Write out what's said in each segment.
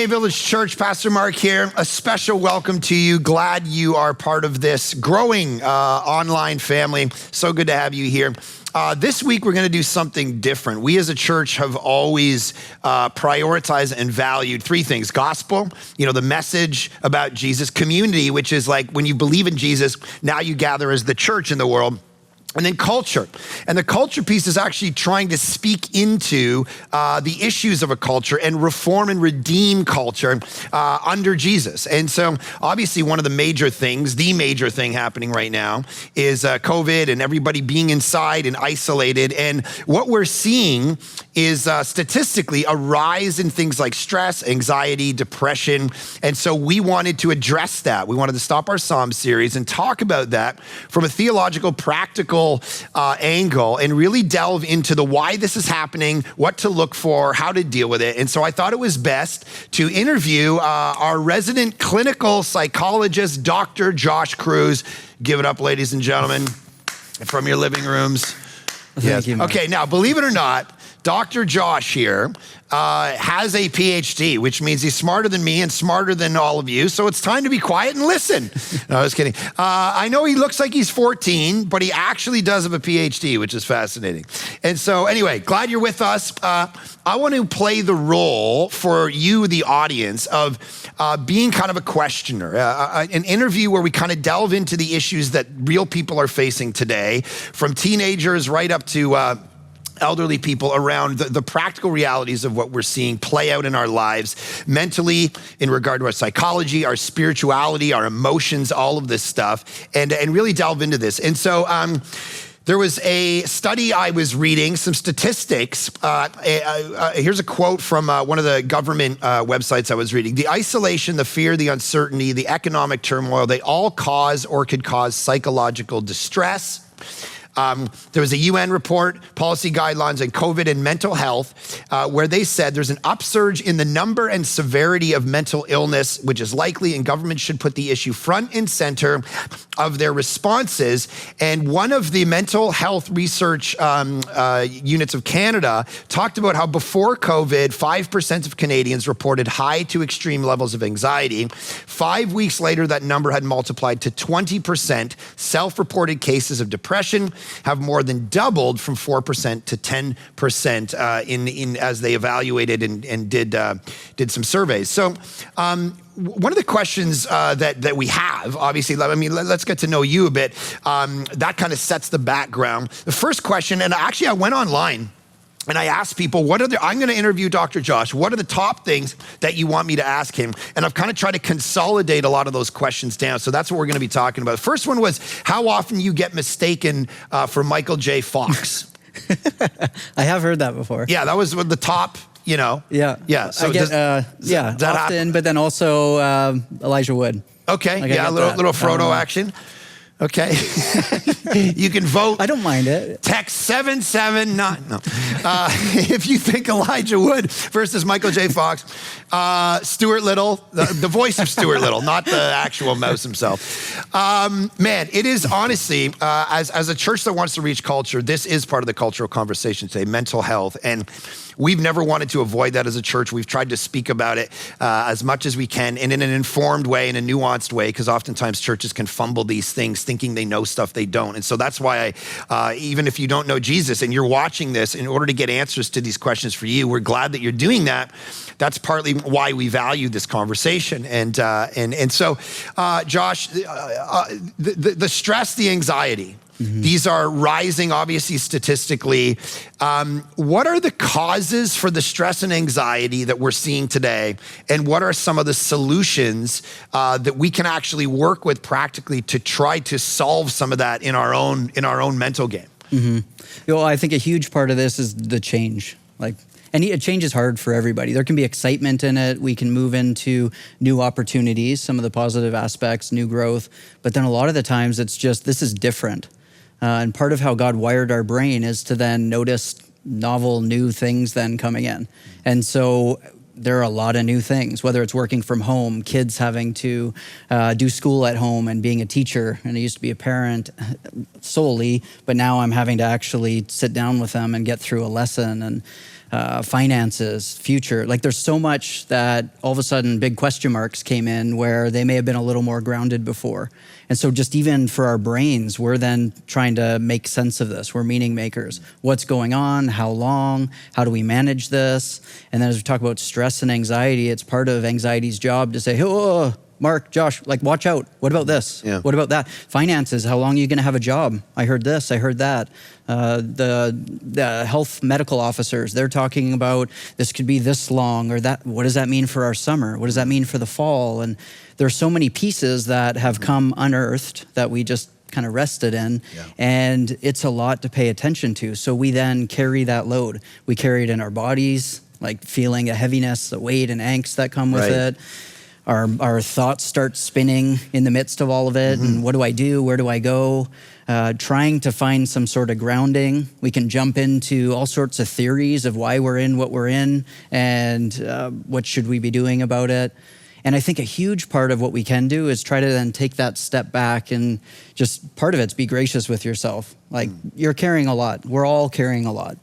Hey, Village Church, Pastor Mark here. A special welcome to you. Glad you are part of this growing online family. So good to have you here. This week, we're going to do something different. We as a church have always prioritized and valued three things: gospel, the message about Jesus; community, which is like when you believe in Jesus, now you gather as the church in the world; and then culture. And the culture piece is actually trying to speak into the issues of a culture and reform and redeem culture under Jesus. And so obviously one of the major thing happening right now is COVID and everybody being inside and isolated. And what we're seeing is statistically a rise in things like stress, anxiety, depression. And so we wanted to address that. We wanted to stop our Psalm series and talk about that from a theological, practical angle and really delve into the why this is happening, what to look for, how to deal with it. And so I thought it was best to interview our resident clinical psychologist, Dr. Josh Kruse. Give it up, ladies and gentlemen, from your living rooms. Thank you, Mark. Okay, now, believe it or not, Dr. Josh here has a PhD, which means he's smarter than me and smarter than all of you. So it's time to be quiet and listen. No, I was kidding. I know he looks like he's 14, but he actually does have a PhD, which is fascinating. And so anyway, glad you're with us. I want to play the role for you, the audience, of being kind of a questioner, an interview where we kind of delve into the issues that real people are facing today, from teenagers right up to elderly people, around the practical realities of what we're seeing play out in our lives, mentally, in regard to our psychology, our spirituality, our emotions, all of this stuff, and really delve into this. And so there was a study I was reading, some statistics. Here's a quote from one of the government websites I was reading. The isolation, the fear, the uncertainty, the economic turmoil, they all cause or could cause psychological distress. There was a UN report, policy guidelines on COVID and mental health, where they said there's an upsurge in the number and severity of mental illness, which is likely, and government should put the issue front and center of their responses. And one of the mental health research units of Canada talked about how before COVID, 5% of Canadians reported high to extreme levels of anxiety. 5 weeks later, that number had multiplied to 20%. Self-reported cases of depression have more than doubled from 4% to 10% in as they evaluated and did some surveys. So one of the questions that we have, obviously, let's get to know you a bit. That kind of sets the background. The first question, and actually I went online and I asked people, I'm going to interview Dr. Josh. What are the top things that you want me to ask him? And I've kind of tried to consolidate a lot of those questions down. So that's what we're going to be talking about. The first one was how often you get mistaken for Michael J. Fox. I have heard that before. Yeah, that was the top, Yeah. Yeah. So I get, often, happen? But then also Elijah Wood. Okay, a little Frodo action. Okay, you can vote. I don't mind it. Text 779. No, if you think Elijah Wood versus Michael J. Fox, Stuart Little, the voice of Stuart Little, not the actual mouse himself. Man, it is honestly, as a church that wants to reach culture, this is part of the cultural conversation today: mental health. And we've never wanted to avoid that as a church. We've tried to speak about it as much as we can, and in an informed way, in a nuanced way, because oftentimes churches can fumble these things thinking they know stuff they don't. And so that's why even if you don't know Jesus and you're watching this, in order to get answers to these questions for you, we're glad that you're doing that. That's partly why we value this conversation. And so, Josh, the stress, the anxiety, these are rising, obviously, statistically. What are the causes for the stress and anxiety that we're seeing today? And what are some of the solutions that we can actually work with practically to try to solve some of that in our own mental game? Well, I think a huge part of this is the change. And change is hard for everybody. There can be excitement in it. We can move into new opportunities, some of the positive aspects, new growth. But then a lot of the times it's just, this is different. And part of how God wired our brain is to then notice novel, new things then coming in. And so there are a lot of new things, whether it's working from home, kids having to do school at home and being a teacher. And I used to be a parent solely, but now I'm having to actually sit down with them and get through a lesson. And finances, future. Like there's so much that all of a sudden big question marks came in where they may have been a little more grounded before. And so just even for our brains, we're then trying to make sense of this. We're meaning makers. What's going on? How long? How do we manage this? And then as we talk about stress and anxiety, it's part of anxiety's job to say, oh, Mark, Josh, like watch out. What about this? Yeah. What about that? Finances, how long are you gonna have a job? I heard this, I heard that. The health medical officers, they're talking about this could be this long or that. What does that mean for our summer? What does that mean for the fall? And there's so many pieces that have come unearthed that we just kind of rested in. Yeah. And it's a lot to pay attention to. So we then carry that load. We carry it in our bodies, like feeling a heaviness, the weight and angst that come with it. Our thoughts start spinning in the midst of all of it. And what do I do? Where do I go? Trying to find some sort of grounding. We can jump into all sorts of theories of why we're in what we're in and what should we be doing about it. And I think a huge part of what we can do is try to then take that step back and just part of it's be gracious with yourself. Like you're carrying a lot. We're all carrying a lot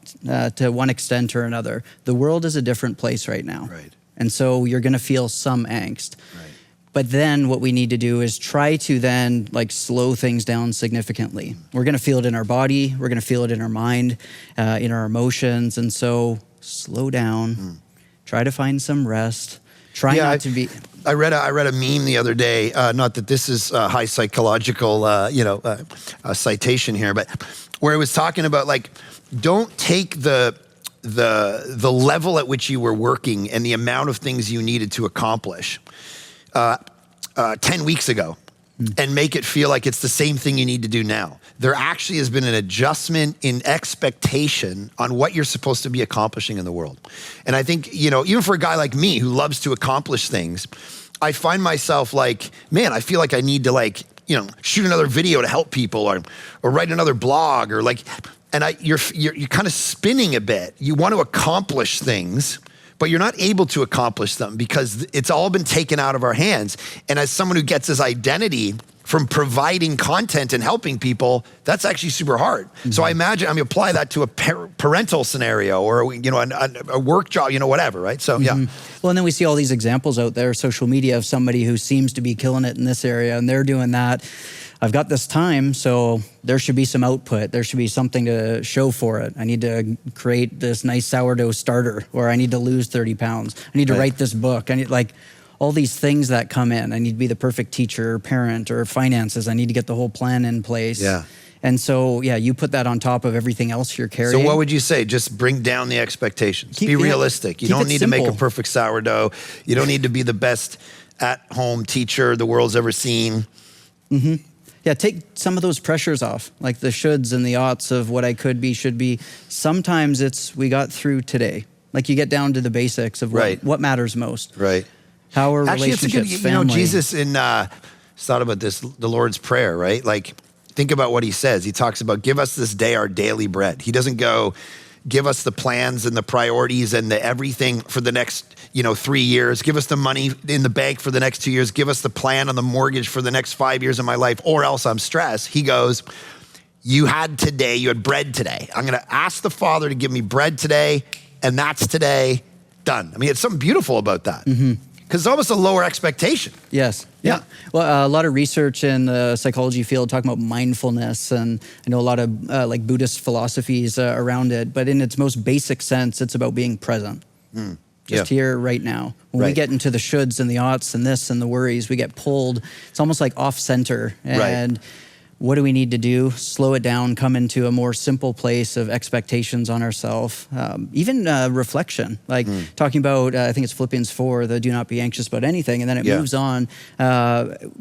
to one extent or another. The world is a different place right now. Right. And so you're gonna feel some angst. Right. But then what we need to do is try to then like slow things down significantly. We're gonna feel it in our body, we're gonna feel it in our mind, in our emotions. And so slow down, try to find some rest, try not to be. I read a meme the other day, not that this is a high psychological, citation here, but where it was talking about like, don't take the level at which you were working and the amount of things you needed to accomplish 10 weeks ago and make it feel like it's the same thing you need to do now. There actually has been an adjustment in expectation on what you're supposed to be accomplishing in the world. And I think, even for a guy like me who loves to accomplish things, I find myself like, man, I feel like I need to shoot another video to help people or write another blog or like, and you're kind of spinning a bit. You want to accomplish things, but you're not able to accomplish them because it's all been taken out of our hands. And as someone who gets his identity from providing content and helping people, that's actually super hard. So I imagine, apply that to a parental scenario or, a work job, whatever, right? So, yeah. Well, and then we see all these examples out there, social media, of somebody who seems to be killing it in this area and they're doing that. I've got this time, so there should be some output. There should be something to show for it. I need to create this nice sourdough starter, or I need to lose 30 pounds. I need to write this book. I need all these things that come in. I need to be the perfect teacher, or parent, or finances. I need to get the whole plan in place. Yeah. And so, you put that on top of everything else you're carrying. So what would you say? Just bring down the expectations. Be realistic. You don't need to make a perfect sourdough. You don't need to be the best at-home teacher the world's ever seen. Yeah, take some of those pressures off, like the shoulds and the oughts of what I could be, should be. Sometimes it's we got through today. Like you get down to the basics of what matters most. Right. How are Actually, relationships, it's a good, family. Jesus thought about this, the Lord's Prayer, right? Like, think about what he says. He talks about, give us this day our daily bread. He doesn't go, give us the plans and the priorities and the everything for the next 3 years. Give us the money in the bank for the next 2 years. Give us the plan on the mortgage for the next 5 years of my life, or else I'm stressed. He goes, you had bread today. I'm going to ask the Father to give me bread today, and that's today, done. It's something beautiful about that. Because it's almost a lower expectation. Yes. Yeah. Well, a lot of research in the psychology field talking about mindfulness, and I know a lot of like Buddhist philosophies around it, but in its most basic sense, it's about being present. Just here right now. When we get into the shoulds and the oughts and this and the worries, we get pulled. It's almost like off center. And what do we need to do? Slow it down, come into a more simple place of expectations on ourselves. Even reflection, like talking about, I think it's Philippians 4, the do not be anxious about anything. And then it moves on,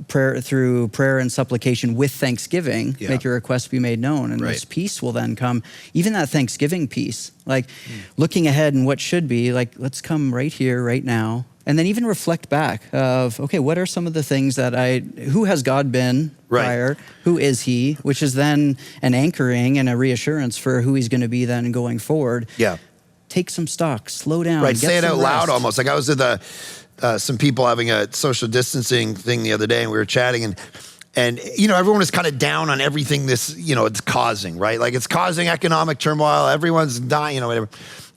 through prayer and supplication with thanksgiving, make your requests be made known. And this peace will then come. Even that Thanksgiving piece, like looking ahead and what should be, like let's come right here, right now. And then even reflect back of, okay, what are some of the things that who has God been prior? Who is he? Which is then an anchoring and a reassurance for who he's going to be then going forward. Yeah. Take some stock, slow down. Right, say it out loud almost. Like I was at some people having a social distancing thing the other day, and we were chatting, and everyone is kind of down on everything this, it's causing, right? Like it's causing economic turmoil, everyone's dying, whatever.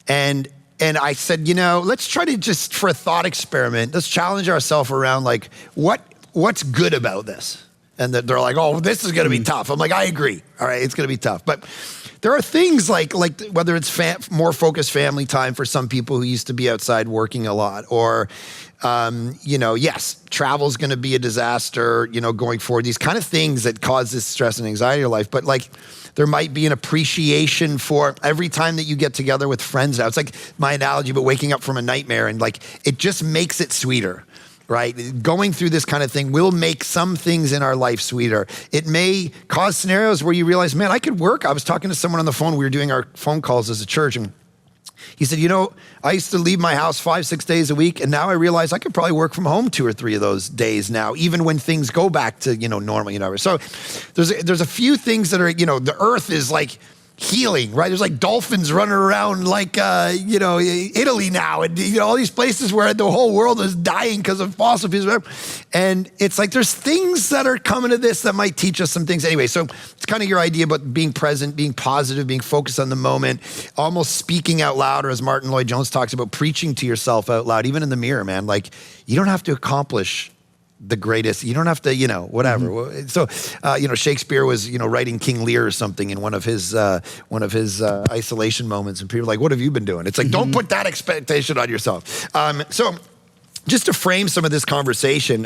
And And I said, you know, let's try to just, for a thought experiment, let's challenge ourselves around like, what's good about this? And they're like, oh, this is gonna be tough. I'm like, I agree. All right, it's gonna be tough. But there are things like whether it's more focused family time for some people who used to be outside working a lot, or, you know, yes, travel's gonna be a disaster, you know, going forward. These kind of things that cause this stress and anxiety in your life. But like, there might be an appreciation for every time that you get together with friends now. It's like my analogy, but waking up from a nightmare, and like, it just makes it sweeter. Right? Going through this kind of thing will make some things in our life sweeter. It may cause scenarios where you realize, man, I could work. I was talking to someone on the phone. We were doing our phone calls as a church, and he said, you know, I used to leave my house 5-6 days a week, and now I realize I could probably work from home 2 or 3 of those days now, even when things go back to, you know, normal, you know. So there's a few things that are, you know, the earth is like healing, right? There's like dolphins running around like, you know, Italy now, and you know, all these places where the whole world is dying because of fossil fuels, whatever. And it's like, there's things that are coming to this that might teach us some things anyway. So it's kind of your idea about being present, being positive, being focused on the moment, almost speaking out loud, or as Martin Lloyd-Jones talks about, preaching to yourself out loud, even in the mirror, man. Like, you don't have to accomplish the greatest, you don't have to, you know, whatever. So, you know, Shakespeare was, you know, writing King Lear or something in one of his isolation moments, and people are like, what have you been doing? It's like, don't put that expectation on yourself. So just to frame some of this conversation,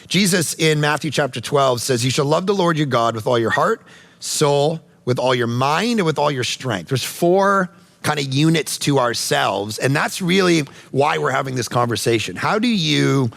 Jesus in Matthew chapter 12 says, you shall love the Lord your God with all your heart, soul, with all your mind, and with all your strength. There's 4 kind of units to ourselves, and that's really why we're having this conversation. How do you,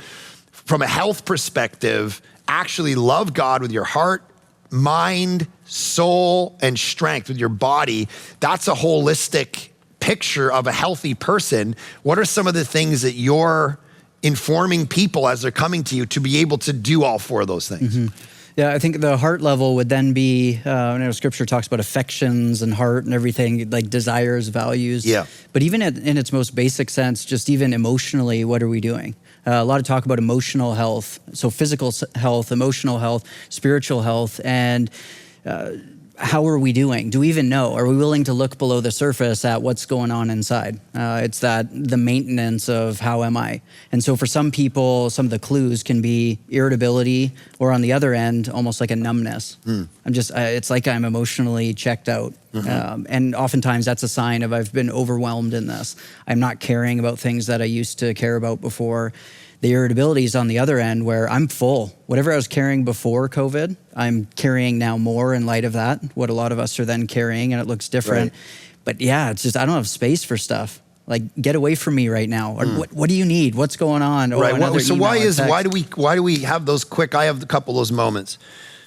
from a health perspective, actually love God with your heart, mind, soul, and strength, with your body? That's a holistic picture of a healthy person. What are some of the things that you're informing people as they're coming to you to be able to do all 4 of those things? Yeah, I think the heart level would then be, I know Scripture talks about affections and heart and everything, like desires, values. Yeah. But even in its most basic sense, just even emotionally, what are we doing? A lot of talk about emotional health. So physical health, emotional health, spiritual health, and how are we doing? Do we even know? Are we willing to look below the surface at what's going on inside? It's the maintenance of how am I? And so for some people, some of the clues can be irritability, or on the other end, almost like a numbness. It's like I'm emotionally checked out. And oftentimes that's a sign of I've been overwhelmed in this. I'm not caring about things that I used to care about before. The irritability is on the other end, where I'm full. Whatever I was carrying before COVID, I'm carrying now more in light of that, what a lot of us are then carrying, and it looks different. Right. But yeah, it's just, I don't have space for stuff. Like, get away from me right now. Or what do you need? What's going on? Right. Well, so why do we have those quick, I have a couple of those moments.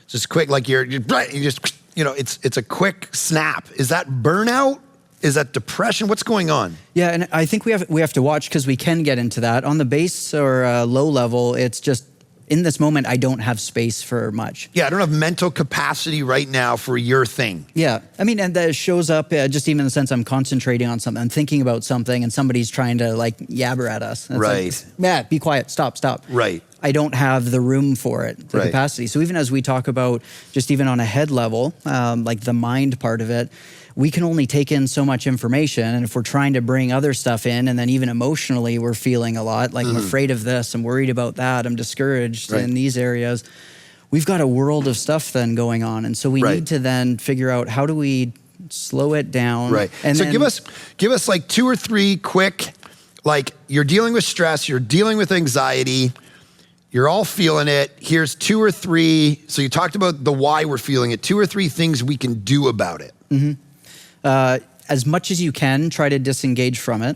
Just quick, like you just, you know, it's a quick snap. Is that burnout? Is that depression? What's going on? Yeah, and I think we have to watch, because we can get into that. On the base or low level, it's just, in this moment, I don't have space for much. Yeah, I don't have mental capacity right now for your thing. Yeah, I mean, and that shows up just even in the sense I'm concentrating on something, I'm thinking about something, and somebody's trying to like yabber at us. And right. Like, Matt, be quiet, stop. Right. I don't have the room for it, the capacity. So even as we talk about just even on a head level, like the mind part of it, we can only take in so much information. And if we're trying to bring other stuff in, and then even emotionally, we're feeling a lot, like I'm afraid of this, I'm worried about that, I'm discouraged in these areas. We've got a world of stuff then going on. And so we need to then figure out, how do we slow it down? Right. And so give us like 2 or 3 quick, like, you're dealing with stress, you're dealing with anxiety, you're all feeling it. Here's 2 or 3. So you talked about the why we're feeling it. 2 or 3 things we can do about it. As much as you can, try to disengage from it.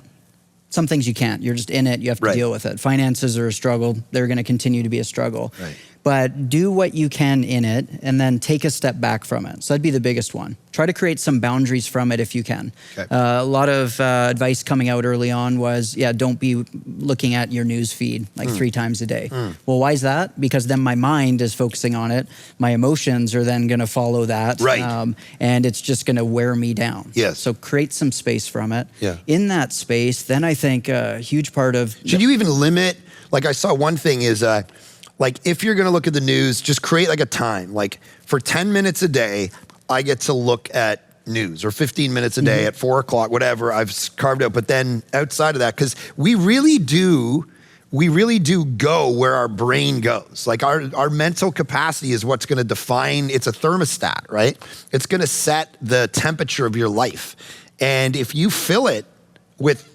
Some things you can't. You're just in it. You have to deal with it. Finances are a struggle. They're going to continue to be a struggle. Right. But do what you can in it, and then take a step back from it. So that'd be the biggest one. Try to create some boundaries from it if you can. Okay. A lot of advice coming out early on was, don't be looking at your news feed like 3 times a day. Well, why is that? Because then my mind is focusing on it. My emotions are then going to follow that. Right. And it's just going to wear me down. Yes. So create some space from it. Yeah. In that space, then I think a huge part of... Should you even limit, like I saw one thing is... like, if you're gonna look at the news, just create like a time. Like, for 10 minutes a day, I get to look at news, or 15 minutes a day at 4 o'clock, whatever I've carved out. But then outside of that, because we really do go where our brain goes. Like our mental capacity is what's gonna define, it's a thermostat, right? It's gonna set the temperature of your life. And if you fill it with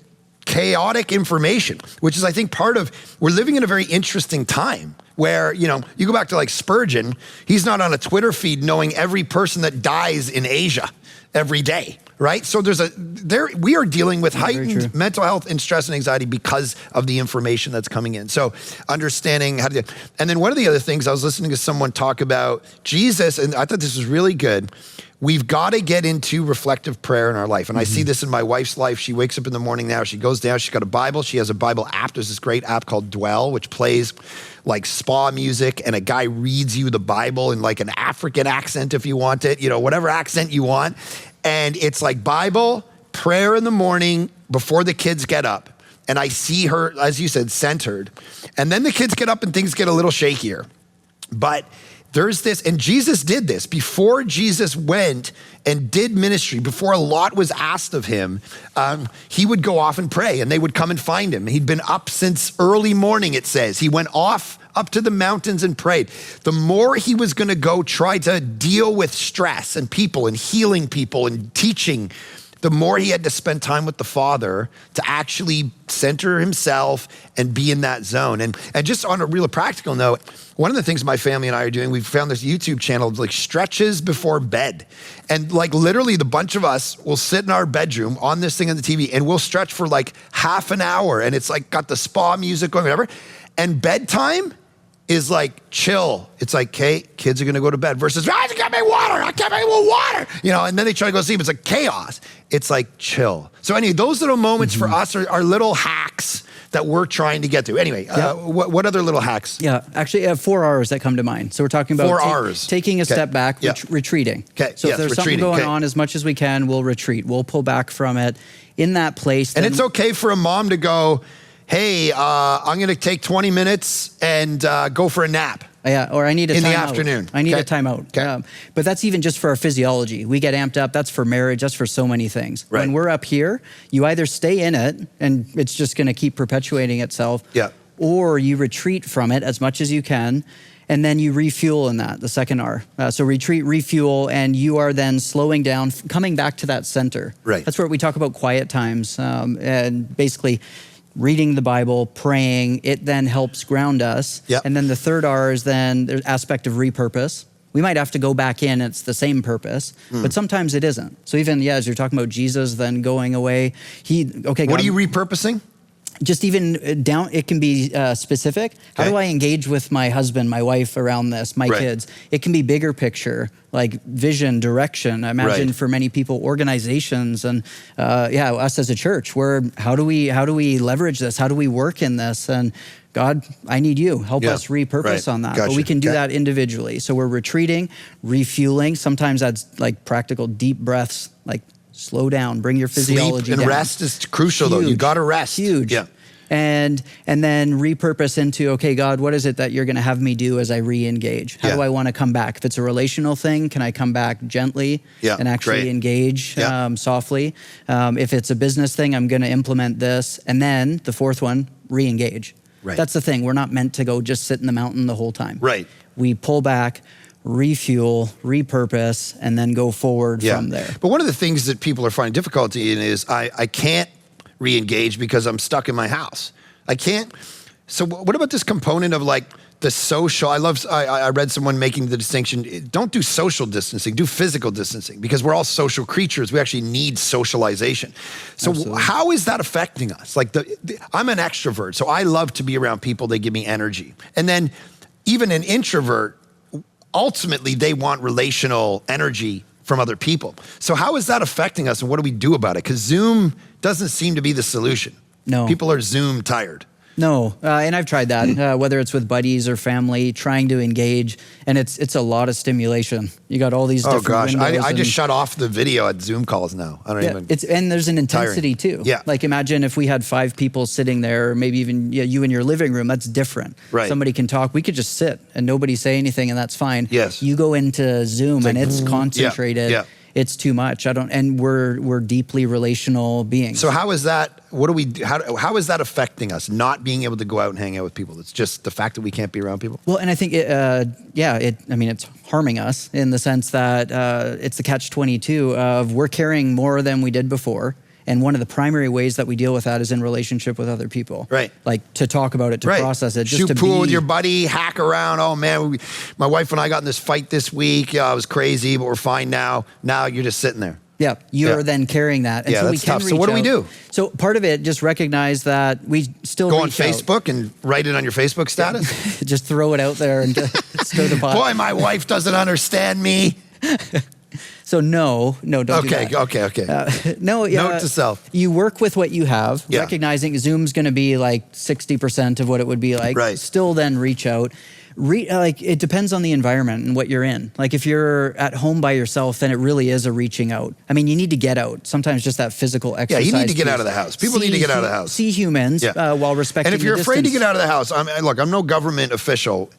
chaotic information, which is, I think, part of, we're living in a very interesting time where, you go back to like Spurgeon, he's not on a Twitter feed knowing every person that dies in Asia every day, right? So we are dealing with heightened mental health and stress and anxiety because of the information that's coming in. So understanding how to do, and then one of the other things, I was listening to someone talk about Jesus, and I thought this was really good. We've got to get into reflective prayer in our life. And I see this in my wife's life. She wakes up in the morning now, she goes down, she's got a Bible. She has a Bible app. There's this great app called Dwell, which plays like spa music, and a guy reads you the Bible in like an African accent if you want it, whatever accent you want. And it's like Bible, prayer in the morning before the kids get up. And I see her, as you said, centered. And then the kids get up and things get a little shakier. But there's this, and Jesus did this. Before Jesus went and did ministry, before a lot was asked of him, he would go off and pray, and they would come and find him. He'd been up since early morning, it says. He went off up to the mountains and prayed. The more he was gonna go try to deal with stress and people and healing people and teaching, the more he had to spend time with the Father to actually center himself and be in that zone. And just on a real practical note, one of the things my family and I are doing, we've found this YouTube channel, like stretches before bed. And like literally the bunch of us will sit in our bedroom on this thing on the TV, and we'll stretch for like half an hour, and it's like got the spa music going, whatever. And bedtime is like chill. It's like, okay, kids are gonna go to bed versus, I can't make water, I can't make water. And then they try to go to sleep. It's like chaos. It's like chill. So anyway, those little moments for us are little hacks that we're trying to get to. Anyway, what other little hacks? Yeah, actually I have 4 R's that come to mind. So we're talking about 4 R's. Taking a step back, retreating. Okay. So if there's something going on, as much as we can, we'll retreat. We'll pull back from it. In that place. And it's okay for a mom to go, hey, I'm gonna take 20 minutes and go for a nap. Yeah, or I need a timeout. In the afternoon. I need a timeout. Okay. But that's even just for our physiology. We get amped up. That's for marriage. That's for so many things. Right. When we're up here, you either stay in it and it's just going to keep perpetuating itself, or you retreat from it as much as you can, and then you refuel in that, the second R. So retreat, refuel, and you are then slowing down, coming back to that center. Right. That's where we talk about quiet times, and basically reading the Bible, praying, it then helps ground us. Yep. And then the third R is then the aspect of repurpose. We might have to go back in, it's the same purpose, but sometimes it isn't. So even, as you're talking about Jesus then going away, what are you repurposing? Just even down, it can be specific. How do I engage with my husband, my wife around this, my kids? It can be bigger picture, like vision, direction. I imagine for many people, organizations, and us as a church, how do we leverage this? How do we work in this? And God, I need you. Help us repurpose on that. Gotcha. But we can do that individually. So we're retreating, refueling. Sometimes that's like practical deep breaths, like slow down, bring your physiology Sleep and down. rest is crucial, though. You got to rest. Huge. Yeah. And then repurpose into, okay, God, what is it that you're going to have me do as I re-engage? How do I want to come back? If it's a relational thing, can I come back gently and actually engage softly? If it's a business thing, I'm going to implement this. And then the fourth one, re-engage. Right. That's the thing. We're not meant to go just sit in the mountain the whole time. Right. We pull back, refuel, repurpose, and then go forward from there. But one of the things that people are finding difficulty in is I can't re-engage because I'm stuck in my house. I can't. So what about this component of like the social? I read someone making the distinction, don't do social distancing, do physical distancing, because we're all social creatures. We actually need socialization. So how is that affecting us? Like I'm an extrovert, so I love to be around people. They give me energy. And then even an introvert, ultimately they want relational energy from other people. So how is that affecting us, and what do we do about it? Because Zoom doesn't seem to be the solution. No. People are Zoom tired. No, and I've tried that, whether it's with buddies or family, trying to engage, and it's a lot of stimulation. You got all these different windows. I just shut off the video at Zoom calls now. I don't even. And there's an intensity too. Yeah. Like imagine if we had 5 people sitting there, or maybe even you in your living room. That's different. Right. Somebody can talk. We could just sit and nobody say anything, and that's fine. Yes. You go into Zoom and it's concentrated. it's too much. And we're deeply relational beings. So how is that, how is that affecting us, not being able to go out and hang out with people? It's just the fact that we can't be around people? Well, and I think it's harming us in the sense that it's the catch-22 of we're carrying more than we did before. And one of the primary ways that we deal with that is in relationship with other people. Right. Like to talk about it, to process it. Just Shoot to pool with your buddy, hack around. Oh man, my wife and I got in this fight this week. It was crazy, but we're fine now. Now you're just sitting there. Yeah, you're then carrying that. And that's tough. So what do we do? So part of it, just recognize that we still go on Facebook and write it on your Facebook status? Just throw it out there and stir the pot. Boy, my wife doesn't understand me. So don't do that. Okay. Note to self. You work with what you have, Yeah. recognizing Zoom's going to be like 60% of what it would be like. Right. Still then reach out. It depends on the environment and what you're in. Like if you're at home by yourself, then it really is a reaching out. I mean, you need to get out. Sometimes just that physical exercise. Yeah, you need to get out of the house. People need to get out of the house. See humans while respecting. And if you're the afraid to distance. get out of the house, I'm no government official.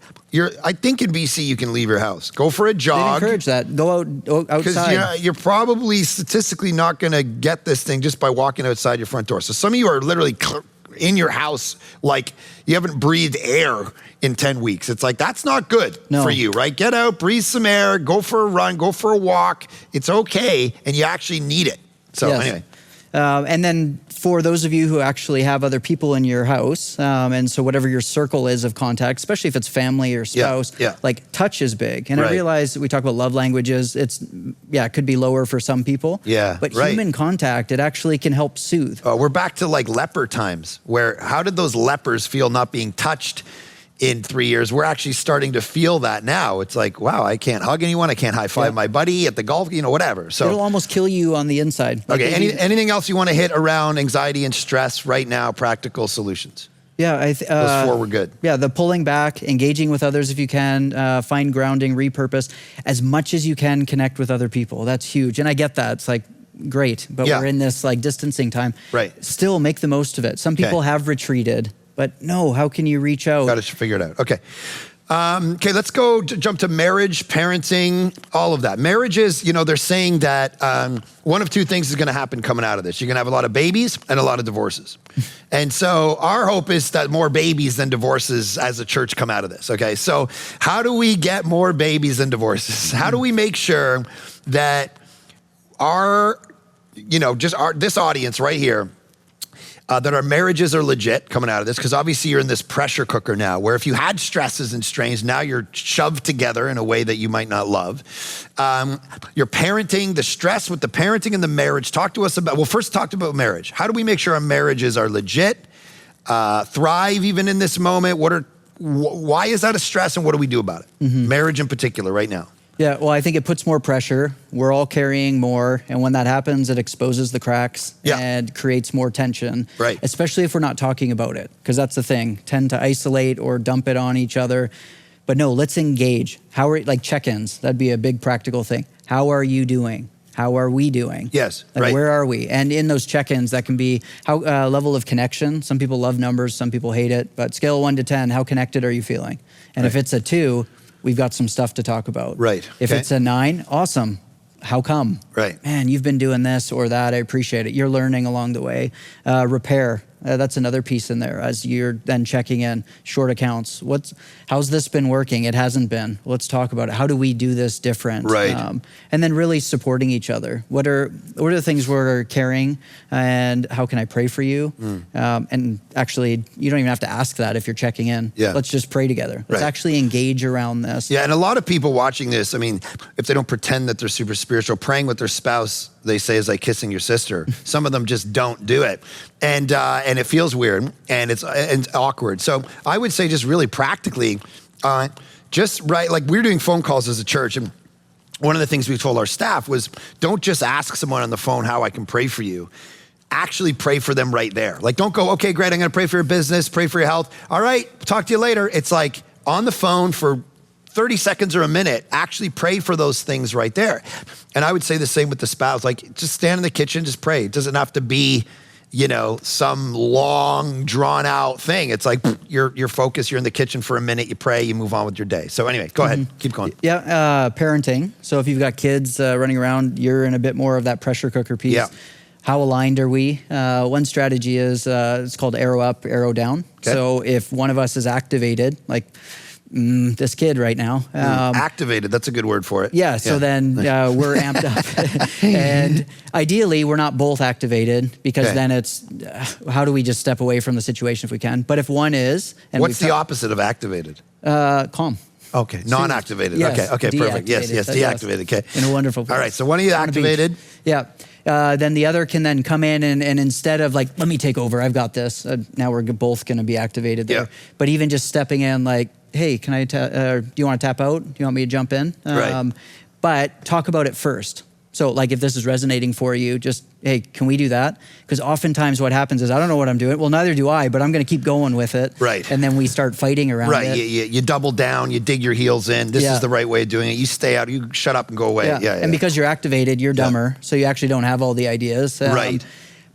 I think in BC you can leave your house. Go for a jog. They encourage that. Go outside. Because you're probably statistically not going to get this thing just by walking outside your front door. So some of you are literally in your house like you haven't breathed air in 10 weeks. It's like, that's not good for you, right? Get out, breathe some air, go for a run, go for a walk. It's okay, and you actually need it. So anyway. And then for those of you who actually have other people in your house, and so whatever your circle is of contact, especially if it's family or spouse, like touch is big. And I realize we talk about love languages. It could be lower for some people. Yeah, but human contact, it actually can help soothe. We're back to like leper times where how did those lepers feel not being touched in 3 years? We're actually starting to feel that now. It's like, wow, I can't hug anyone. I can't high five my buddy at the golf, whatever. So it'll almost kill you on the inside. Like anything else you want to hit around anxiety and stress right now, practical solutions? Yeah, those four were good. Yeah, the pulling back, engaging with others if you can, find grounding, repurpose. As much as you can, connect with other people. That's huge. And I get that. It's like, great, but we're in this like distancing time. Right. Still make the most of it. Some people have retreated. But no, how can you reach out? Got to figure it out. Okay. Let's go jump to marriage, parenting, all of that. Marriages, they're saying that one of two things is going to happen coming out of this. You're going to have a lot of babies and a lot of divorces. And so our hope is that more babies than divorces as a church come out of this. Okay. So how do we get more babies than divorces? How do we make sure that this audience right here, that our marriages are legit coming out of this, because obviously you're in this pressure cooker now where if you had stresses and strains, now you're shoved together in a way that you might not love. Your parenting, the stress with the parenting and the marriage. Talk to us about, first talk about marriage. How do we make sure our marriages are legit, thrive even in this moment? Why is that a stress and what do we do about it? Mm-hmm. Marriage in particular right now. Yeah, well, I think it puts more pressure. We're all carrying more. And when that happens, it exposes the cracks and creates more tension. Right. Especially if we're not talking about it, because that's the thing. Tend to isolate or dump it on each other. But no, let's engage. Like check-ins, that'd be a big practical thing. How are you doing? How are we doing? Yes, Where are we? And in those check-ins, that can be how level of connection. Some people love numbers, some people hate it. But scale of 1 to 10, how connected are you feeling? And if it's a 2, we've got some stuff to talk about. Right. If it's a 9, awesome. How come? Right. Man, you've been doing this or that. I appreciate it. You're learning along the way. Repair. That's another piece in there as you're then checking in. Short accounts. How's this been working? It hasn't been. Let's talk about it. How do we do this different? Right. And then really supporting each other. What are the things we're carrying, and how can I pray for you? And actually, you don't even have to ask that if you're checking in. Yeah. Let's just pray together. Let's actually engage around this. Yeah, and a lot of people watching this, if they don't pretend that they're super spiritual, praying with their spouse, they say, is like kissing your sister. Some of them just don't do it. And it feels weird and it's awkward. So I would say just really practically, like we're doing phone calls as a church, and one of the things we told our staff was, don't just ask someone on the phone how I can pray for you. Actually pray for them right there. Like, don't go, okay, great, I'm gonna pray for your business, pray for your health. All right, talk to you later. It's like on the phone for 30 seconds or a minute, actually pray for those things right there. And I would say the same with the spouse, like just stand in the kitchen, just pray. It doesn't have to be some long, drawn out thing. It's like you're focused, you're in the kitchen for a minute, you pray, you move on with your day. So anyway, go ahead, keep going. Yeah, parenting. So if you've got kids running around, you're in a bit more of that pressure cooker piece. Yeah. How aligned are we? One strategy is, it's called arrow up, arrow down. Okay. So if one of us is activated, like this kid right now. Activated, that's a good word for it. Yeah, so then we're amped up. And ideally, we're not both activated because then it's, how do we just step away from the situation if we can? But if one is... and what's the opposite of activated? Calm. Okay, non-activated. Yes, Okay, perfect. Yes, deactivated. Okay. In a wonderful place. All right, so one of you activated. Yeah. Then the other can then come in and instead of like, let me take over, I've got this. Now we're both going to be activated there. Yeah. But even just stepping in like, hey, can I, do you want to tap out? Do you want me to jump in? Right. But talk about it first. So like if this is resonating for you, just, hey, can we do that? Because oftentimes what happens is, I don't know what I'm doing. Well, neither do I, but I'm going to keep going with it. Right. And then we start fighting around it. Right, you double down, you dig your heels in. This is the right way of doing it. You stay out, you shut up and go away. Yeah. And because you're activated, you're dumber, so you actually don't have all the ideas. Right.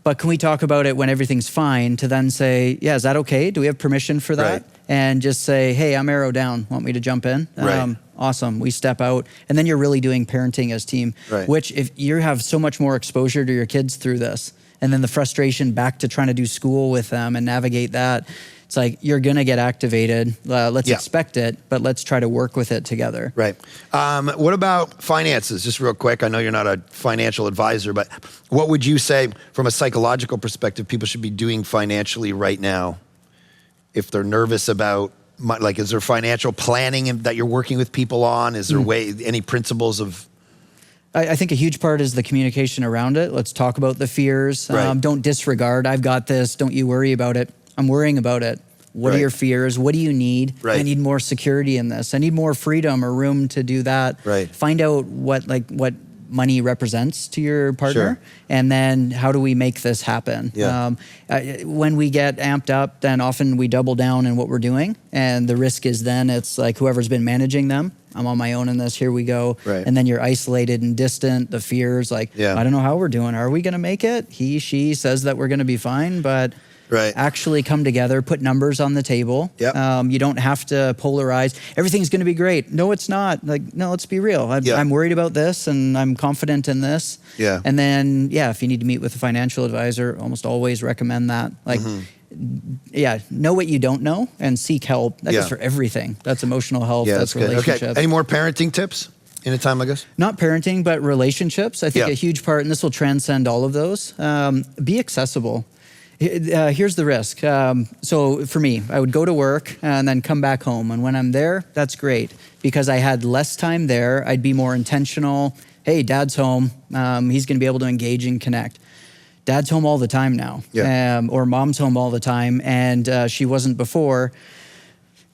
But can we talk about it when everything's fine to then say, yeah, is that okay? Do we have permission for that? Right. And just say, hey, I'm arrow down. Want me to jump in? Right. Awesome. We step out. And then you're really doing parenting as team, which if you have so much more exposure to your kids through this, and then the frustration back to trying to do school with them and navigate that, it's like, you're going to get activated. Let's expect it, but let's try to work with it together. Right. What about finances? Just real quick. I know you're not a financial advisor, but what would you say from a psychological perspective people should be doing financially right now if they're nervous about, like, is there financial planning that you're working with people on? Is there any principles of... I think a huge part is the communication around it. Let's talk about the fears. Right. Don't disregard, I've got this, don't you worry about it. I'm worrying about it. What are your fears? What do you need? Right. I need more security in this. I need more freedom or room to do that. Right. Find out what money represents to your partner, and then how do we make this happen? Yeah. When we get amped up, then often we double down in what we're doing, and the risk is then it's like whoever's been managing them, I'm on my own in this, here we go. Right. And then you're isolated and distant, the fears, like, I don't know how we're doing. Are we gonna make it? He, she says that we're gonna be fine, but actually come together, put numbers on the table. Yep. You don't have to polarize. Everything's going to be great. No, it's not. Like, no, let's be real. I'm worried about this and I'm confident in this. Yeah. And then, if you need to meet with a financial advisor, almost always recommend that. Like, know what you don't know and seek help. That goes for everything. That's emotional health. That's relationships. Okay. Any more parenting tips in a time like this? Not parenting, but relationships. I think a huge part, and this will transcend all of those, be accessible. Here's the risk. So for me, I would go to work and then come back home. And when I'm there, that's great because I had less time there. I'd be more intentional. Hey, dad's home. He's going to be able to engage and connect. Dad's home all the time now. Or mom's home all the time. And she wasn't before.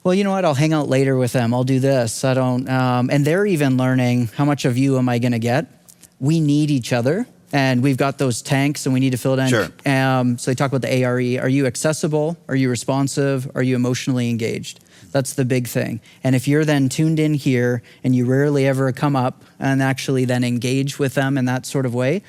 Well, you know what? I'll hang out later with them. I'll do this. I don't. And they're even learning, how much of you am I going to get? We need each other. And we've got those tanks and we need to fill it in. So they talk about the ARE. Are you accessible? Are you responsive? Are you emotionally engaged? That's the big thing. And if you're then tuned in here and you rarely ever come up and actually then engage with them in that sort of way,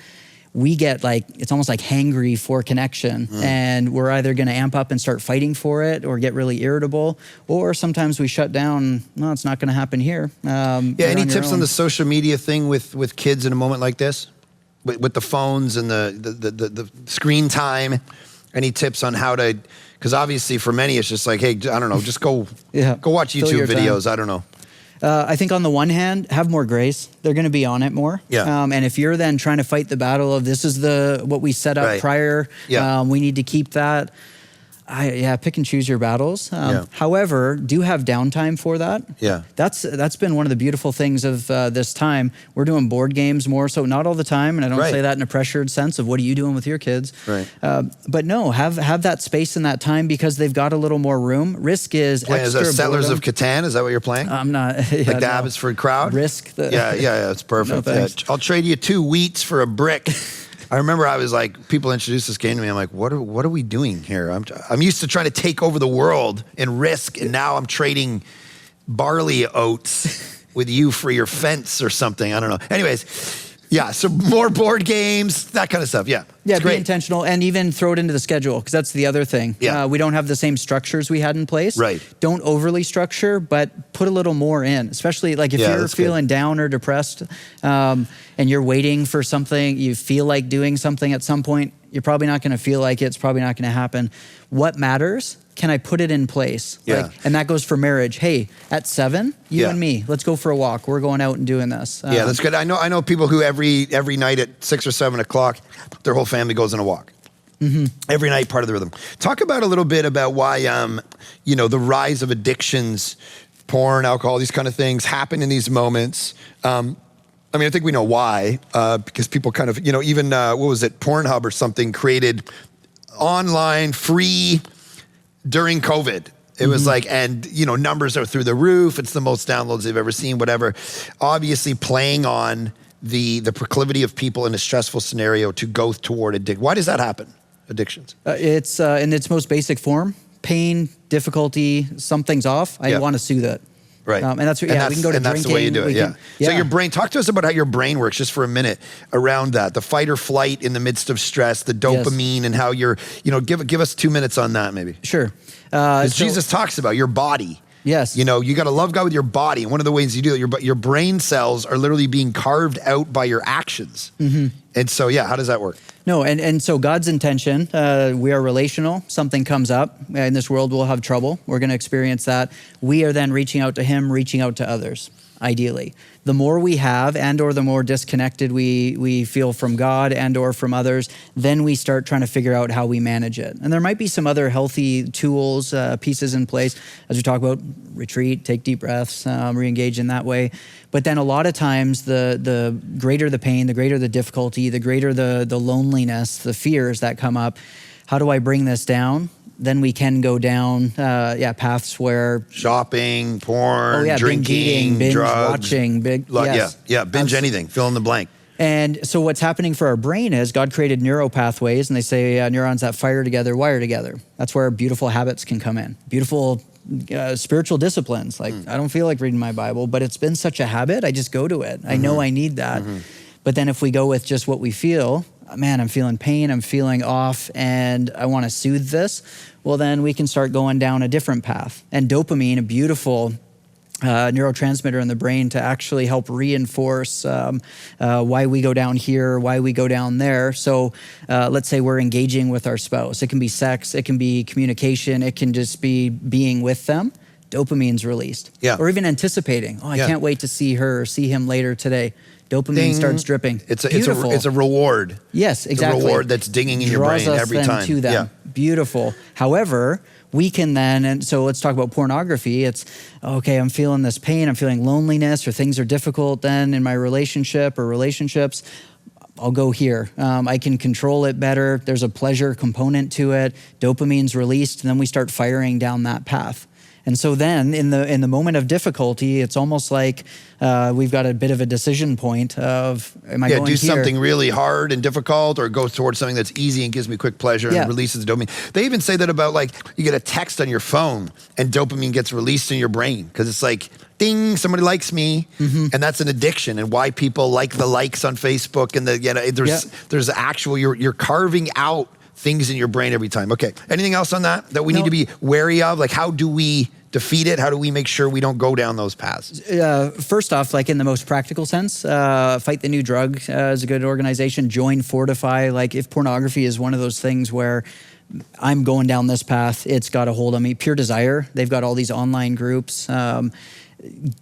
we get like, it's almost like hangry for connection. And we're either gonna amp up and start fighting for it or get really irritable, or sometimes we shut down, no, it's not gonna happen here. Any tips on the social media thing with kids in a moment like this? With the phones and the screen time, any tips on how to, because obviously for many it's just like, hey, I don't know, just go watch YouTube videos, I don't know. I think on the one hand, have more grace. They're going to be on it more. And if you're then trying to fight the battle of this is what we set up prior, we need to keep that. Pick and choose your battles. However, do have downtime for that. That's been one of the beautiful things of this time. We're doing board games more, so not all the time, and I don't say that in a pressured sense of what are you doing with your kids. But no, have that space and that time because they've got a little more room. Risk is extra Settlers of Catan, is that what you're playing? I'm not. Like the Abbotsford crowd? Risk. It's perfect. No, I'll trade you 2 wheats for a brick. I remember I was like, people introduced this game to me. I'm like, what are we doing here? I'm used to trying to take over the world and risk, and now I'm trading barley oats with you for your fence or something. I don't know. Anyways, so more board games, that kind of stuff. Yeah, It's be great. intentional and even throw it into the schedule, because that's the other thing. Yeah. We don't have the same structures we had in place. Right. Don't overly structure, but put a little more in, especially like if Yeah, you're that's good. feeling down or depressed and you're waiting for something, you feel like doing something at some point, you're probably not going to feel like it. It's probably not going to happen. What matters? Can I put it in place? Yeah. And that goes for marriage. Hey, at 7, you Yeah. and me, let's go for a walk. We're going out and doing this. Yeah, that's good. I know people who every night at 6 or 7 o'clock, their whole family goes on a walk. Every night, part of the rhythm. Talk about a little bit about why, the rise of addictions, porn, alcohol, these kind of things happen in these moments. I think we know why, because people kind of, even, what was it, Pornhub or something created online free during COVID. It was like, and numbers are through the roof. It's the most downloads they've ever seen, whatever. Obviously playing on the proclivity of people in a stressful scenario to go toward addiction. Why does that happen, addictions? It's in its most basic form, pain, difficulty, something's off. I want to soothe it. Right. And that's, we can go to and that's the way you do it, drinking. So your brain, talk to us about how your brain works just for a minute around that. The fight or flight in the midst of stress, the dopamine, and how you're, give us 2 minutes on that maybe. Sure. Because Jesus talks about your body. Yes. You got to love God with your body. And one of the ways you do it, your brain cells are literally being carved out by your actions. And so, how does that work? No, and so God's intention, we are relational. Something comes up. In this world, we'll have trouble. We're going to experience that. We are then reaching out to him, reaching out to others, ideally. The more we have and or the more disconnected we feel from God and or from others, then we start trying to figure out how we manage it. And there might be some other healthy tools, pieces in place, as we talk about retreat, take deep breaths, re-engage in that way. But then a lot of times the greater the pain, the greater the difficulty, the greater the loneliness, the fears that come up, how do I bring this down? Then we can go down, paths where shopping, porn, binge drinking, eating, binge drugs, watching, binge anything, fill in the blank. And so what's happening for our brain is God created neural pathways, and they say neurons that fire together, wire together. That's where beautiful habits can come in. Beautiful spiritual disciplines. Like I don't feel like reading my Bible, but it's been such a habit. I just go to it. I know I need that. But then if we go with just what we feel, man, I'm feeling pain, I'm feeling off, and I want to soothe this, well, then we can start going down a different path. And dopamine, a beautiful neurotransmitter in the brain to actually help reinforce why we go down here, why we go down there. So let's say we're engaging with our spouse. It can be sex, it can be communication, it can just be being with them. Dopamine's released. Yeah. Or even anticipating. Oh, I can't wait to see her or see him later today. Dopamine starts dripping. It's a reward. Yes, exactly. It's a reward that's dinging in your brain every time. Draws us then to them. Beautiful. However, we can then, and so let's talk about pornography. It's, okay, I'm feeling this pain, I'm feeling loneliness, or things are difficult then in my relationship or relationships. I'll go here. I can control it better. There's a pleasure component to it. Dopamine's released, and then we start firing down that path. And so then in the moment of difficulty, it's almost like we've got a bit of a decision point of, am I going do here? something really hard and difficult, or go towards something that's easy and gives me quick pleasure and releases the dopamine. They even say that about, like, you get a text on your phone and dopamine gets released in your brain because it's like, ding, somebody likes me. And that's an addiction, and why people like the likes on Facebook and there's actual, you're carving out things in your brain every time. Okay. Anything else on that we need to be wary of? Like, how do we defeat it? How do we make sure we don't go down those paths? First off, like in the most practical sense, Fight the New Drug is a good organization. Join Fortify. Like if pornography is one of those things where I'm going down this path, it's got a hold on me. Pure Desire, they've got all these online groups.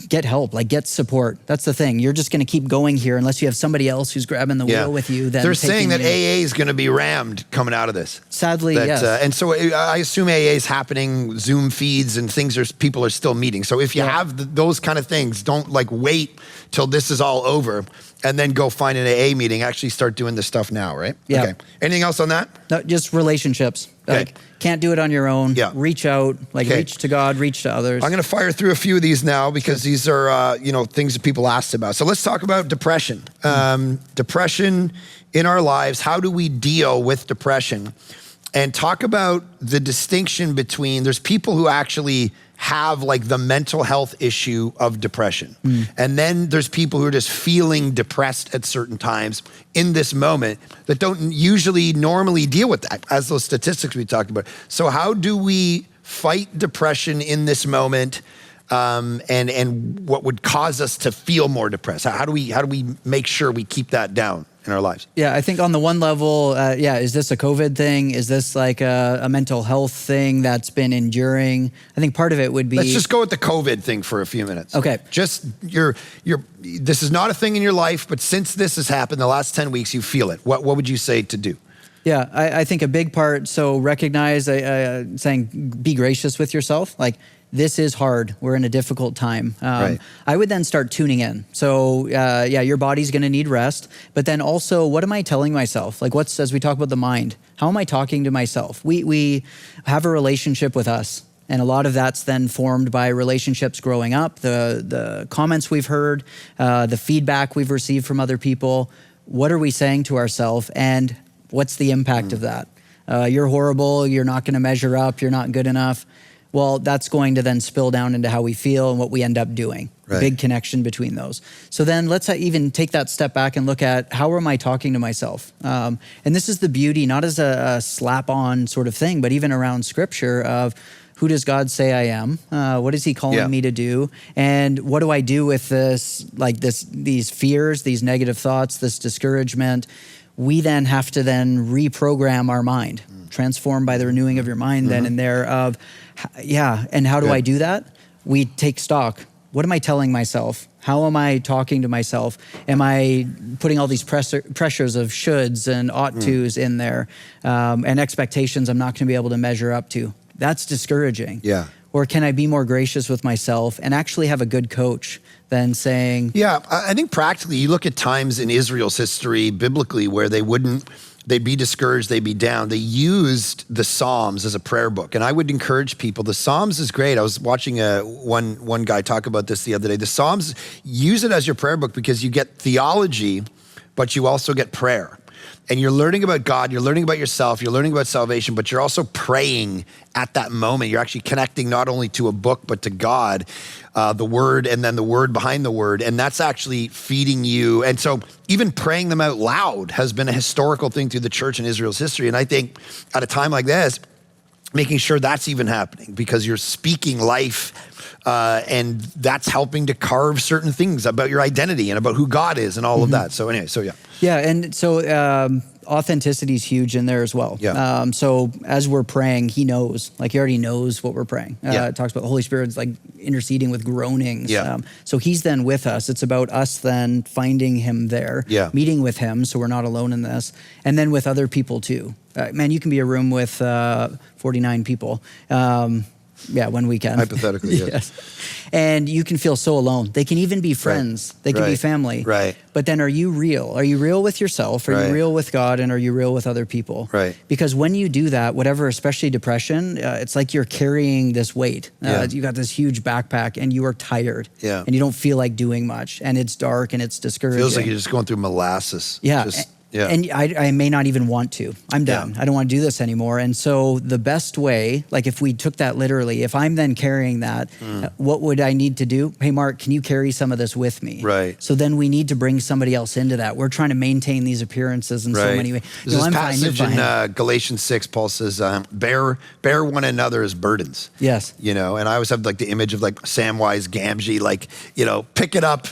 Get help, like get support. That's the thing. You're just going to keep going here unless you have somebody else who's grabbing the wheel with you. Then they're saying that AA is going to be rammed coming out of this. Sadly, yes. And so I assume AA is happening, Zoom feeds and things. People are still meeting. So if you have those kind of things, don't wait till this is all over and then go find an AA meeting. Actually start doing this stuff now, right? Yeah. Okay. Anything else on that? No, just relationships. Okay. Like, can't do it on your own. Yeah. Reach out, reach to God, reach to others. I'm going to fire through a few of these now because these are, things that people asked about. So let's talk about depression. Depression in our lives. How do we deal with depression? And talk about the distinction between, there's people who actually have like the mental health issue of depression. And then there's people who are just feeling depressed at certain times in this moment that don't usually normally deal with that, as those statistics we talked about. So how do we fight depression in this moment? And what would cause us to feel more depressed? How do we make sure we keep that down in our lives? Yeah, I think on the one level, is this a COVID thing? Is this like a mental health thing that's been enduring? I think part of it would be... Let's just go with the COVID thing for a few minutes. Okay. Just this is not a thing in your life, but since this has happened the last 10 weeks, you feel it. What would you say to do? Yeah, I think a big part, so recognize, saying be gracious with yourself. Like, this is hard. We're in a difficult time. Right. I would then start tuning in. So your body's gonna need rest, but then also, what am I telling myself? Like as we talk about the mind, how am I talking to myself? We have a relationship with us, and a lot of that's then formed by relationships growing up, the comments we've heard, the feedback we've received from other people. What are we saying to ourselves, and what's the impact of that? You're horrible, you're not gonna measure up, you're not good enough. Well, that's going to then spill down into how we feel and what we end up doing. Right. Big connection between those. So then let's even take that step back and look at how am I talking to myself? And this is the beauty, not as a slap-on sort of thing, but even around scripture of who does God say I am? What is he calling me to do? And what do I do with this, these fears, these negative thoughts, this discouragement? We then have to then reprogram our mind, transformed by the renewing of your mind then and there of, and how do I do that? We take stock. What am I telling myself? How am I talking to myself? Am I putting all these pressures of shoulds and ought tos in there and expectations I'm not gonna be able to measure up to? That's discouraging. Yeah. Or can I be more gracious with myself and actually have a good coach than saying... Yeah, I think practically you look at times in Israel's history biblically where they'd be discouraged, they'd be down. They used the Psalms as a prayer book. And I would encourage people, the Psalms is great. I was watching one guy talk about this the other day. The Psalms, use it as your prayer book because you get theology, but you also get prayer. And you're learning about God, you're learning about yourself, you're learning about salvation, but you're also praying at that moment. You're actually connecting not only to a book, but to God, the word, and then the word behind the word. And that's actually feeding you. And so even praying them out loud has been a historical thing through the church in Israel's history. And I think at a time like this, making sure that's even happening because you're speaking life and that's helping to carve certain things about your identity and about who God is and all of that. So anyway, so yeah. Yeah, and so authenticity is huge in there as well. Yeah. So as we're praying, he knows, like he already knows what we're praying. It talks about the Holy Spirit's like interceding with groanings. Yeah. So he's then with us. It's about us then finding him there, meeting with him so we're not alone in this, and then with other people too. Man, you can be a room with 49 people. One weekend. Hypothetically, yes. And you can feel so alone. They can even be friends. They can be family. Right. But then are you real? Are you real with yourself? Are you real with God? And are you real with other people? Right. Because when you do that, whatever, especially depression, it's like you're carrying this weight. You got this huge backpack and you are tired. Yeah. And you don't feel like doing much. And it's dark and it's discouraging. Feels like you're just going through molasses. Yeah. And I may not even want to. I'm done. I don't want to do this anymore. And so the best way, like if we took that literally, if I'm then carrying that, what would I need to do? Hey, Mark, can you carry some of this with me? Right. So then we need to bring somebody else into that. We're trying to maintain these appearances in so many ways. There's this passage in Galatians 6, Paul says, bear one another as burdens. Yes. You know, and I always have like the image of like Samwise Gamgee, like, you know, pick it up.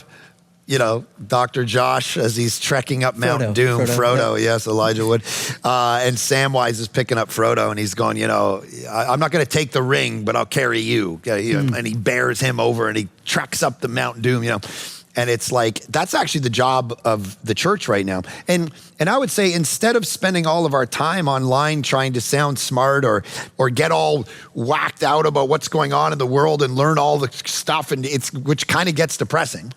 You know, Dr. Josh, as he's trekking up Mount Doom, Frodo, yes, Elijah Wood. And Samwise is picking up Frodo and he's going, you know, I'm not going to take the ring, but I'll carry you. And he bears him over and he treks up the Mount Doom, you know. And it's like, that's actually the job of the church right now. And I would say instead of spending all of our time online trying to sound smart or get all whacked out about what's going on in the world and learn all the stuff, and which kind of gets depressing,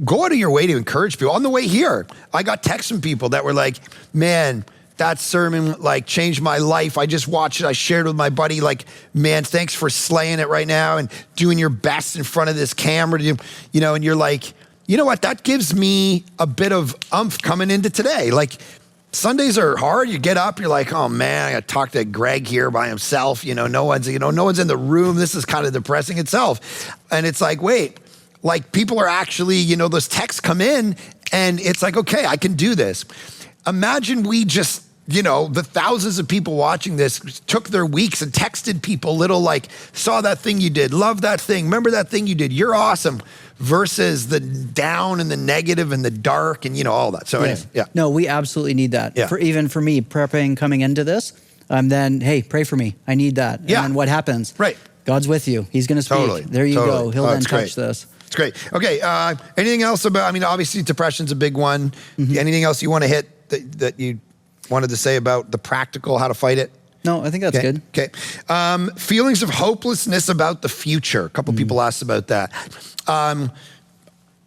go out of your way to encourage people. On the way here, I got texts from people that were like, man, that sermon like changed my life. I just watched it. I shared it with my buddy. Like, man, thanks for slaying it right now and doing your best in front of this camera. You know, and you're like, you know what? That gives me a bit of oomph coming into today. Like, Sundays are hard. You get up, you're like, oh man, I got to talk to Greg here by himself. No one's in the room. This is kind of depressing itself. And it's like, wait, like people are actually, those texts come in and it's like, okay, I can do this. Imagine we just, the thousands of people watching this took their weeks and texted people little like, saw that thing you did, love that thing, remember that thing you did, you're awesome, versus the down and the negative and the dark and all that. So anyway, yeah. No, we absolutely need that. Yeah. Even for me, prepping, coming into this, then, hey, pray for me. I need that. Yeah. And then what happens? Right. God's with you. He's going to speak. Totally. There you go. He'll then touch this. It's great. Okay. Anything else about, obviously depression's a big one. Mm-hmm. Anything else you want to hit that you wanted to say about the practical, how to fight it? No, I think that's good. Okay. Feelings of hopelessness about the future. A couple people asked about that.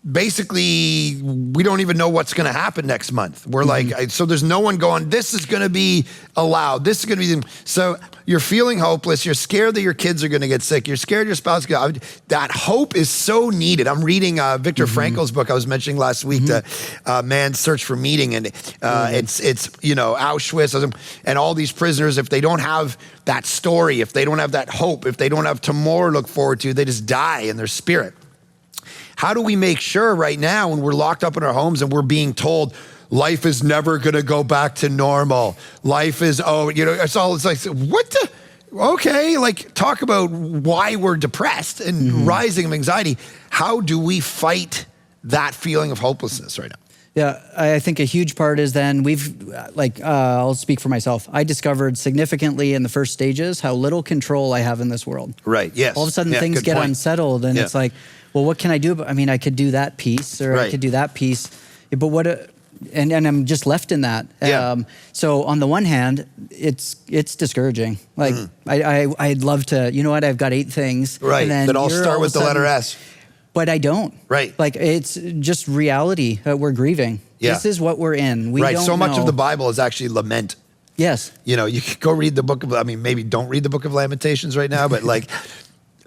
Basically, we don't even know what's going to happen next month. We're like, so there's no one going, this is going to be allowed. This is going to be, so you're feeling hopeless. You're scared that your kids are going to get sick. You're scared your spouse is going to, that hope is so needed. I'm reading Viktor Frankl's book I was mentioning last week, The Man's Search for Meaning. And it's Auschwitz and all these prisoners, if they don't have that story, if they don't have that hope, if they don't have tomorrow to look forward to, they just die in their spirit. How do we make sure right now when we're locked up in our homes and we're being told life is never going to go back to normal? Life is, it's like, what the? Okay, like talk about why we're depressed and rising of anxiety. How do we fight that feeling of hopelessness right now? Yeah, I think a huge part is then I'll speak for myself. I discovered significantly in the first stages how little control I have in this world. Right, yes. All of a sudden things get unsettled and it's like, well, what can I do? I could do that piece or I could do that piece, but and I'm just left in that. Yeah. So on the one hand, it's discouraging. Like I'd love to, I've got 8 things. Right, and then that all start with the letter S. But I don't. Right. Like it's just reality. We're grieving. Yeah. This is what we're in. We don't so much know. of the Bible is actually lament. Yes. You could go read the book of, maybe don't read the book of Lamentations right now, but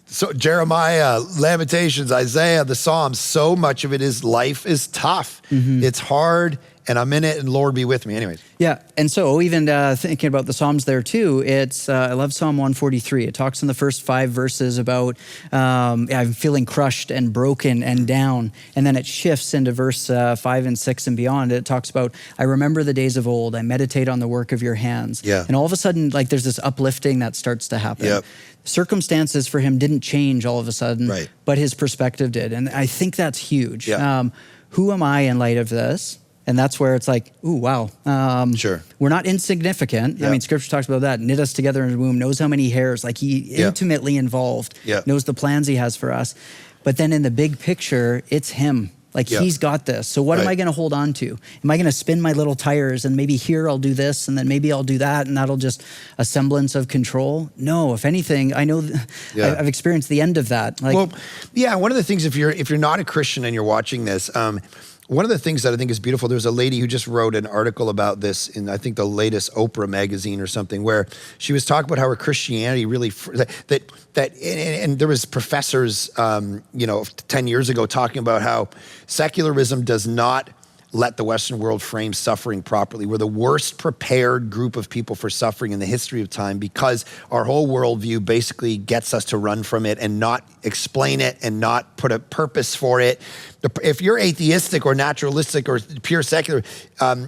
so Jeremiah, Lamentations, Isaiah, the Psalms, so much of it is life is tough. It's hard and I'm in it and Lord be with me. Anyways. Yeah. And so even thinking about the Psalms there too, it's, I love Psalm 143. It talks in the first 5 verses about I'm feeling crushed and broken and down. And then it shifts into verse 5 and 6 and beyond. It talks about, I remember the days of old. I meditate on the work of your hands. Yeah. And all of a sudden, there's this uplifting that starts to happen. Yep. Circumstances for him didn't change all of a sudden, right, but his perspective did. And I think that's huge. Yeah. Who am I in light of this? And that's where it's like, ooh, wow. Sure. We're not insignificant. Yeah. Scripture talks about that. Knit us together in the womb, knows how many hairs, he intimately involved, knows the plans he has for us. But then in the big picture, it's him. He's got this. So what am I going to hold on to? Am I going to spin my little tires and maybe here I'll do this and then maybe I'll do that and that'll just a semblance of control? No, if anything, I know I've experienced the end of that. One of the things, if you're not a Christian and you're watching this, one of the things that I think is beautiful, there's a lady who just wrote an article about this in, I think, the latest Oprah magazine or something, where she was talking about how her Christianity really, and there was professors, 10 years ago talking about how secularism does not let the Western world frame suffering properly. We're the worst prepared group of people for suffering in the history of time because our whole worldview basically gets us to run from it and not explain it and not put a purpose for it. If you're atheistic or naturalistic or pure secular,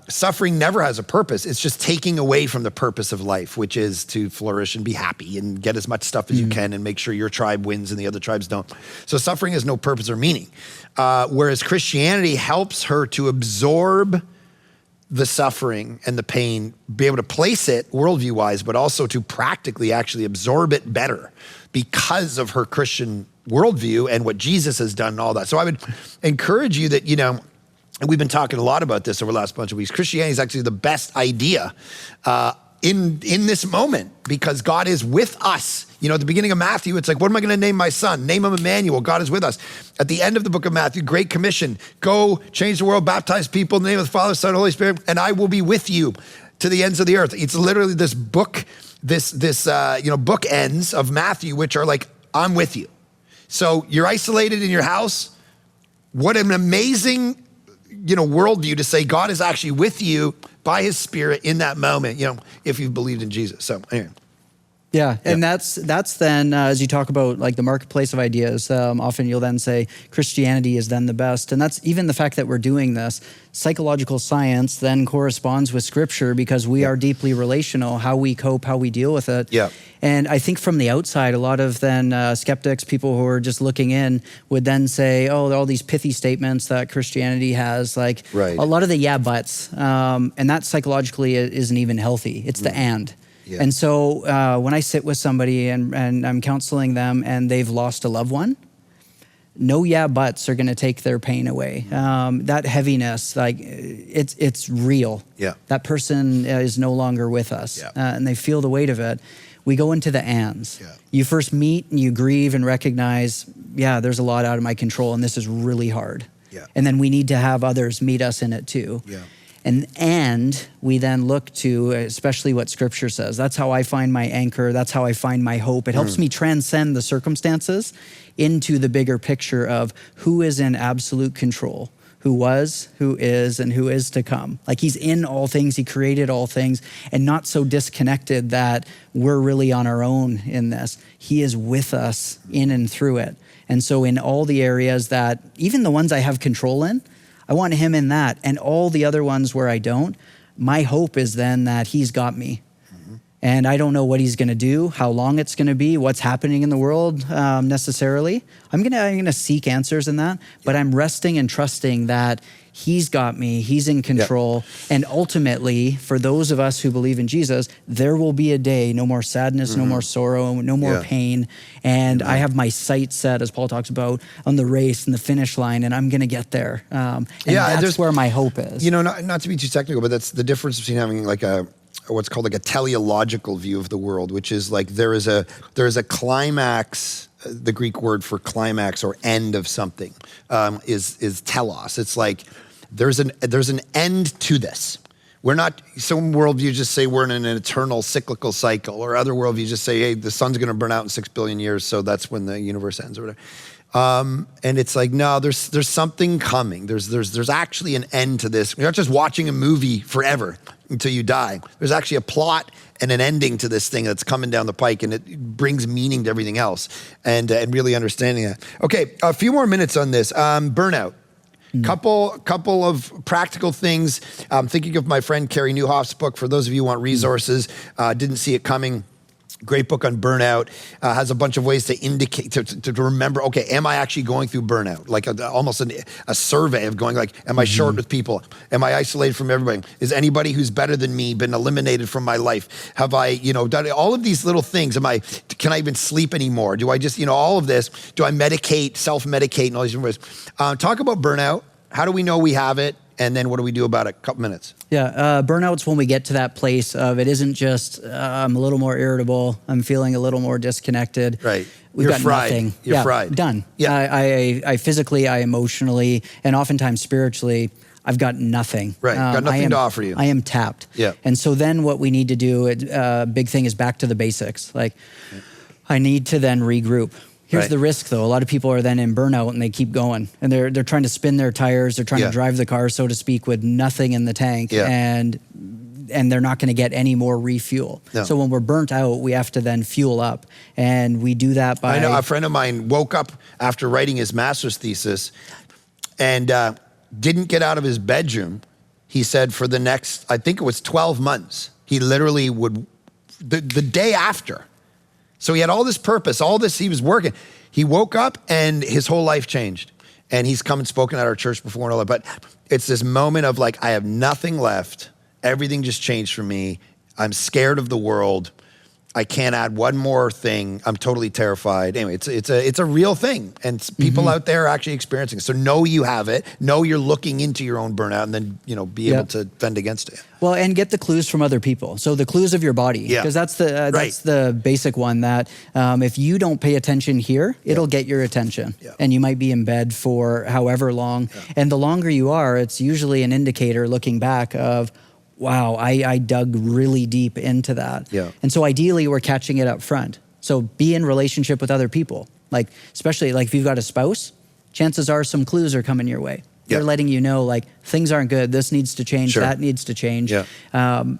suffering never has a purpose. It's just taking away from the purpose of life, which is to flourish and be happy and get as much stuff as you can and make sure your tribe wins and the other tribes don't. So suffering has no purpose or meaning. Whereas Christianity helps her to absorb the suffering and the pain, be able to place it worldview-wise, but also to practically actually absorb it better because of her Christian worldview and what Jesus has done and all that. So I would encourage you that, and we've been talking a lot about this over the last bunch of weeks, Christianity is actually the best idea in this moment because God is with us. At the beginning of Matthew, it's like, what am I going to name my son? Name him Emmanuel. God is with us. At the end of the book of Matthew, Great Commission, go change the world, baptize people in the name of the Father, Son, and Holy Spirit, and I will be with you to the ends of the earth. It's literally this book, book ends of Matthew, which are like, I'm with you. So you're isolated in your house. What an amazing, worldview to say God is actually with you, by his Spirit in that moment, if you've believed in Jesus. So anyway. Yeah, and that's then, as you talk about like the marketplace of ideas, often you'll then say Christianity is then the best. And that's even the fact that we're doing this. Psychological science then corresponds with Scripture because we are deeply relational, how we cope, how we deal with it. Yeah. And I think from the outside, a lot of then skeptics, people who are just looking in, would then say, oh, all these pithy statements that Christianity has, like a lot of the yeah buts. And that psychologically isn't even healthy. It's the and. Yeah. And so when I sit with somebody and I'm counseling them and they've lost a loved one, no yeah buts are going to take their pain away. That heaviness, like it's real. Yeah. That person is no longer with us, and they feel the weight of it. We go into the ands. Yeah. You first meet and you grieve and recognize, there's a lot out of my control and this is really hard. Yeah. And then we need to have others meet us in it too. Yeah. And we then look to, especially what Scripture says. That's how I find my anchor. That's how I find my hope. It helps me transcend the circumstances into the bigger picture of who is in absolute control, who was, who is, and who is to come. Like he's in all things. He created all things, and not so disconnected that we're really on our own in this. He is with us in and through it. And so in all the areas that, even the ones I have control in, I want him in that. And all the other ones where I don't, my hope is then that he's got me. And I don't know what he's going to do, how long it's going to be, what's happening in the world necessarily. I'm going to seek answers in that, but I'm resting and trusting that he's got me, he's in control. And ultimately, for those of us who believe in Jesus, there will be a day, no more sadness, no more sorrow, no more pain. And I have my sight set, as Paul talks about, on the race and the finish line, and I'm going to get there. And that's where my hope is. Not to be too technical, but that's the difference between having like what's called like a teleological view of the world, which is like there is a climax. The Greek word for climax or end of something is telos. It's like there's an end to this. We're not, some worldviews just say we're in an eternal cyclical cycle, or other worldviews just say, hey, the sun's going to burn out in 6 billion years, so that's when the universe ends or whatever. And it's like, no, there's something coming. There's actually an end to this. You're not just watching a movie forever until you die. There's actually a plot and an ending to this thing that's coming down the pike, and it brings meaning to everything else, and really understanding that. Okay, a few more minutes on this. Burnout. Couple of practical things. I'm thinking of my friend Carrie Newhoff's book. For those of you who want resources, didn't see it coming. Great book on burnout. Has a bunch of ways to indicate, to remember, okay, am I actually going through burnout? Like almost a survey of going like, am I short with people? Am I isolated from everybody? Is anybody who's better than me been eliminated from my life? Have I, done all of these little things? Can I even sleep anymore? Do I just, all of this, do I medicate, self-medicate and all these different ways? Talk about burnout. How do we know we have it? And then what do we do about it? Couple minutes. Yeah, burnout's when we get to that place of it isn't just I'm a little more irritable, I'm feeling a little more disconnected. Right. We've got fried. nothing. You're fried. Done. Yeah. I physically, I emotionally, and oftentimes spiritually, I've got nothing. Right. Got nothing to offer you. I am tapped. Yeah. And so then what we need to do, big thing is back to the basics. Like I need to then regroup. Here's the risk, though. A lot of people are then in burnout and they keep going, and they're trying to spin their tires. They're trying to drive the car, so to speak, with nothing in the tank, and they're not going to get any more refuel. No. So when we're burnt out, we have to then fuel up, and we do that by. I know a friend of mine woke up after writing his master's thesis, and didn't get out of his bedroom. He said for the next, I think it was 12 months, he literally would the day after. So he had all this purpose, all this, he was working. He woke up and his whole life changed. And he's come and spoken at our church before and all that. But it's this moment of like, I have nothing left. Everything just changed for me. I'm scared of the world. I can't add one more thing. I'm totally terrified. Anyway, it's a real thing. And people out there are actually experiencing it. So know you have it. Know you're looking into your own burnout, and then, be able to fend against it. Well, and get the clues from other people. So the clues of your body, because that's the basic one that if you don't pay attention here, it'll get your attention. Yeah. And you might be in bed for however long. Yeah. And the longer you are, it's usually an indicator looking back of, wow, I dug really deep into that. Yeah. And so ideally we're catching it up front. So be in relationship with other people. Like, especially like if you've got a spouse, chances are some clues are coming your way. They're letting you know, like, things aren't good. This needs to change. Sure. That needs to change. Yeah.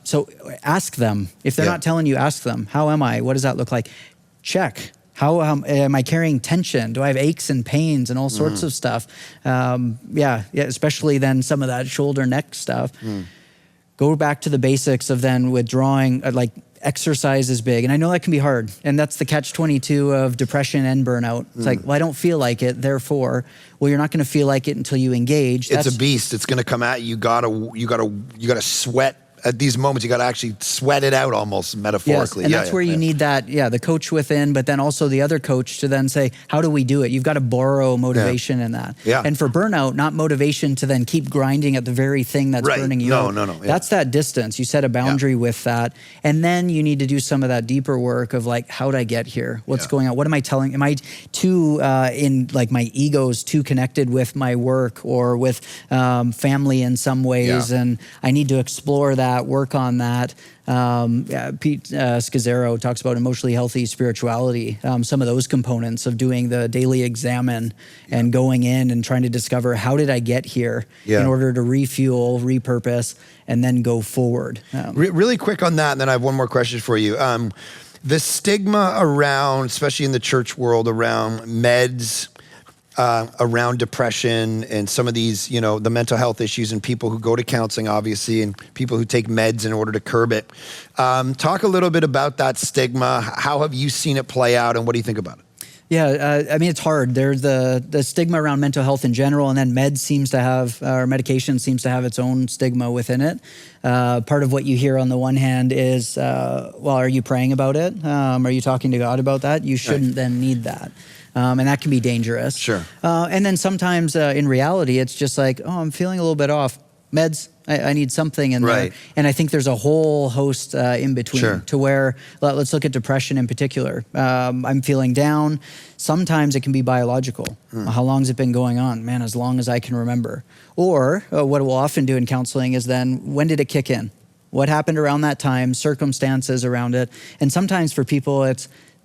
So ask them. If they're not telling you, ask them. How am I? What does that look like? Check. How am I carrying tension? Do I have aches and pains and all sorts of stuff? Especially then some of that shoulder, neck stuff. Go back to the basics of then withdrawing, like exercise is big. And I know that can be hard. And that's the catch-22 of depression and burnout. It's like, well, I don't feel like it, therefore, well, you're not going to feel like it until you engage. It's a beast. It's going to come at you. You gotta sweat. At these moments, you got to actually sweat it out almost metaphorically. Yes, and that's where you need that, the coach within, but then also the other coach to then say, how do we do it? You've got to borrow motivation in that. Yeah. And for burnout, not motivation to then keep grinding at the very thing that's burning you out. No. Yeah. That's that distance. You set a boundary with that. And then you need to do some of that deeper work of like, how did I get here? What's going on? What am I telling? Am I too, in like my ego's too connected with my work or with family in some ways? Yeah. And I need to explore that, work on that. Pete Scazzaro talks about emotionally healthy spirituality, some of those components of doing the daily examine and going in and trying to discover, how did I get here in order to refuel, repurpose, and then go forward. Really quick on that, and then I have one more question for you. The stigma around, especially in the church world, around meds, around depression and some of these, the mental health issues and people who go to counseling, obviously, and people who take meds in order to curb it. Talk a little bit about that stigma. How have you seen it play out, and what do you think about it? Yeah, I mean, it's hard. There's the stigma around mental health in general, and then medication seems to have its own stigma within it. Part of what you hear on the one hand is, well, are you praying about it? Are you talking to God about that? You shouldn't then need that. And that can be dangerous. Sure. And then sometimes in reality, it's just like, oh, I'm feeling a little bit off. Meds, I need something in there. And I think there's a whole host in between to where, let's look at depression in particular. I'm feeling down. Sometimes it can be biological. How long has it been going on? Man, as long as I can remember. Or what we'll often do in counseling is then, when did it kick in? What happened around that time, circumstances around it. And sometimes for people,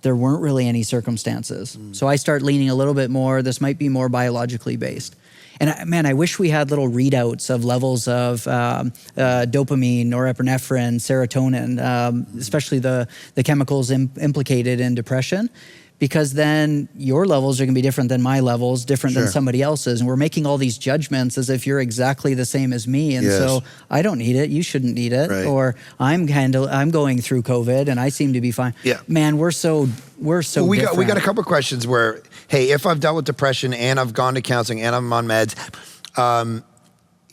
there weren't really any circumstances. So I start leaning a little bit more, this might be more biologically based. And I wish we had little readouts of levels of dopamine, norepinephrine, serotonin, especially the chemicals implicated in depression, because then your levels are gonna be different than my levels, different than somebody else's. And we're making all these judgments as if you're exactly the same as me. And so I don't need it, you shouldn't need it. Or I'm going through COVID and I seem to be fine. Man, we're so different. We got a couple of questions where, hey, if I've dealt with depression and I've gone to counseling and I'm on meds,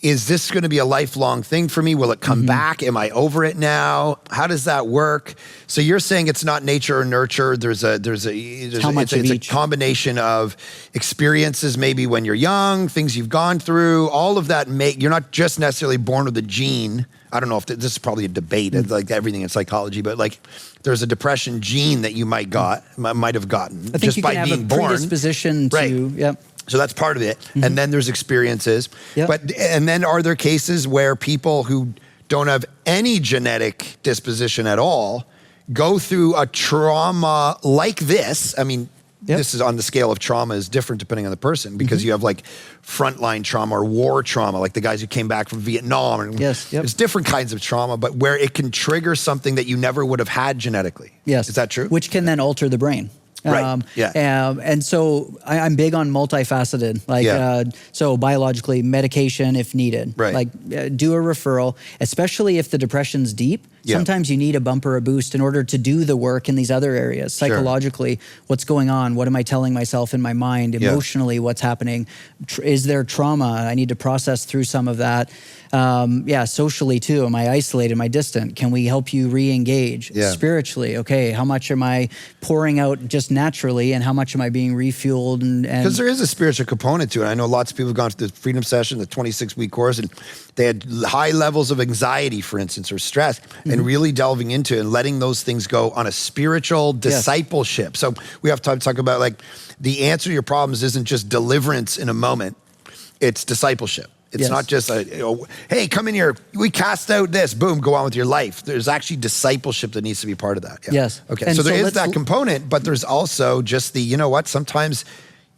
is this going to be a lifelong thing for me? Will it come back? Am I over it now? How does that work? So you're saying it's not nature or nurture. It's a combination of experiences, maybe when you're young, things you've gone through, all of that. You're not just necessarily born with a gene. I don't know if this is probably a debate, like everything in psychology, but like there's a depression gene that you might have gotten I think just you by can being have a born. predisposition to, So that's part of it. And then there's experiences. And then are there cases where people who don't have any genetic disposition at all go through a trauma like this? I mean, this is on the scale of trauma is different depending on the person, because you have like frontline trauma or war trauma, like the guys who came back from Vietnam. And there's different kinds of trauma, but where it can trigger something that you never would have had genetically. Is that true? Which can then alter the brain. And so I'm big on multifaceted, so biologically, medication if needed, do a referral, especially if the depression's deep. Sometimes you need a bump or a boost in order to do the work in these other areas. Psychologically, what's going on? What am I telling myself in my mind? Emotionally, what's happening? Is there trauma? I need to process through some of that. Socially too. Am I isolated? Am I distant? Can we help you re-engage? Spiritually, okay, how much am I pouring out just naturally, and how much am I being refueled? Because there is a spiritual component to it. I know lots of people have gone through the Freedom Session, the 26-week course, and they had high levels of anxiety, for instance, or stress, and really delving into it and letting those things go on a spiritual discipleship. So we have to talk about, like, the answer to your problems isn't just deliverance in a moment, it's discipleship. It's not just hey, come in here, we cast out this, boom, go on with your life. There's actually discipleship that needs to be part of that. Okay, and so there is that component, but there's also just the, sometimes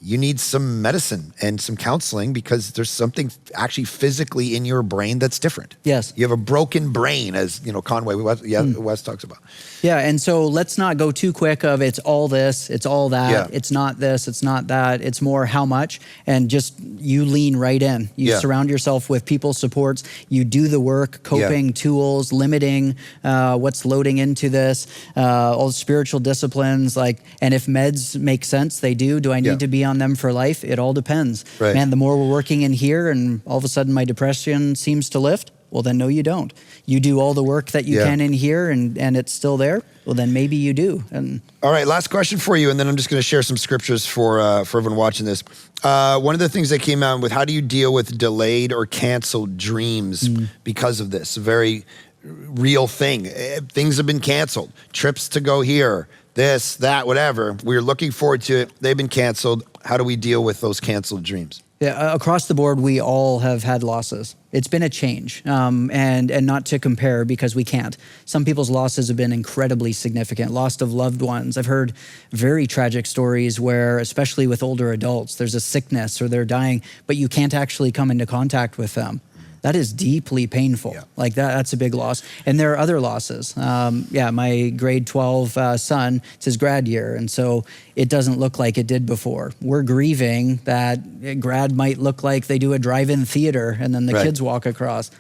you need some medicine and some counseling because there's something actually physically in your brain that's different. Yes. You have a broken brain, as Conway West talks about. Yeah, and so let's not go too quick of it's all this, it's all that, Yeah. it's not this, it's not that, it's more how much, and just you lean right in. You surround yourself with people supports, you do the work, coping tools, limiting what's loading into this, all the spiritual disciplines, and if meds make sense, they do. Do I need to be on them for life? It all depends. Right. Man, the more we're working in here and all of a sudden my depression seems to lift, well, then no, you don't. You do all the work that you can in here and it's still there, well, then maybe you do. And all right, last question for you, and then I'm just going to share some scriptures for everyone watching this. One of the things that came out with, how do you deal with delayed or canceled dreams because of this? A very real thing. Things have been canceled. Trips to go here, this, that, whatever. We're looking forward to it. They've been canceled. How do we deal with those canceled dreams? Yeah, across the board, we all have had losses. It's been a change, and not to compare because we can't. Some people's losses have been incredibly significant, loss of loved ones. I've heard very tragic stories where, especially with older adults, there's a sickness or they're dying, but you can't actually come into contact with them. That is deeply painful. Yeah. That's a big loss. And there are other losses. My grade 12 son, it's his grad year. And so it doesn't look like it did before. We're grieving that grad might look like they do a drive-in theater and then the kids walk across.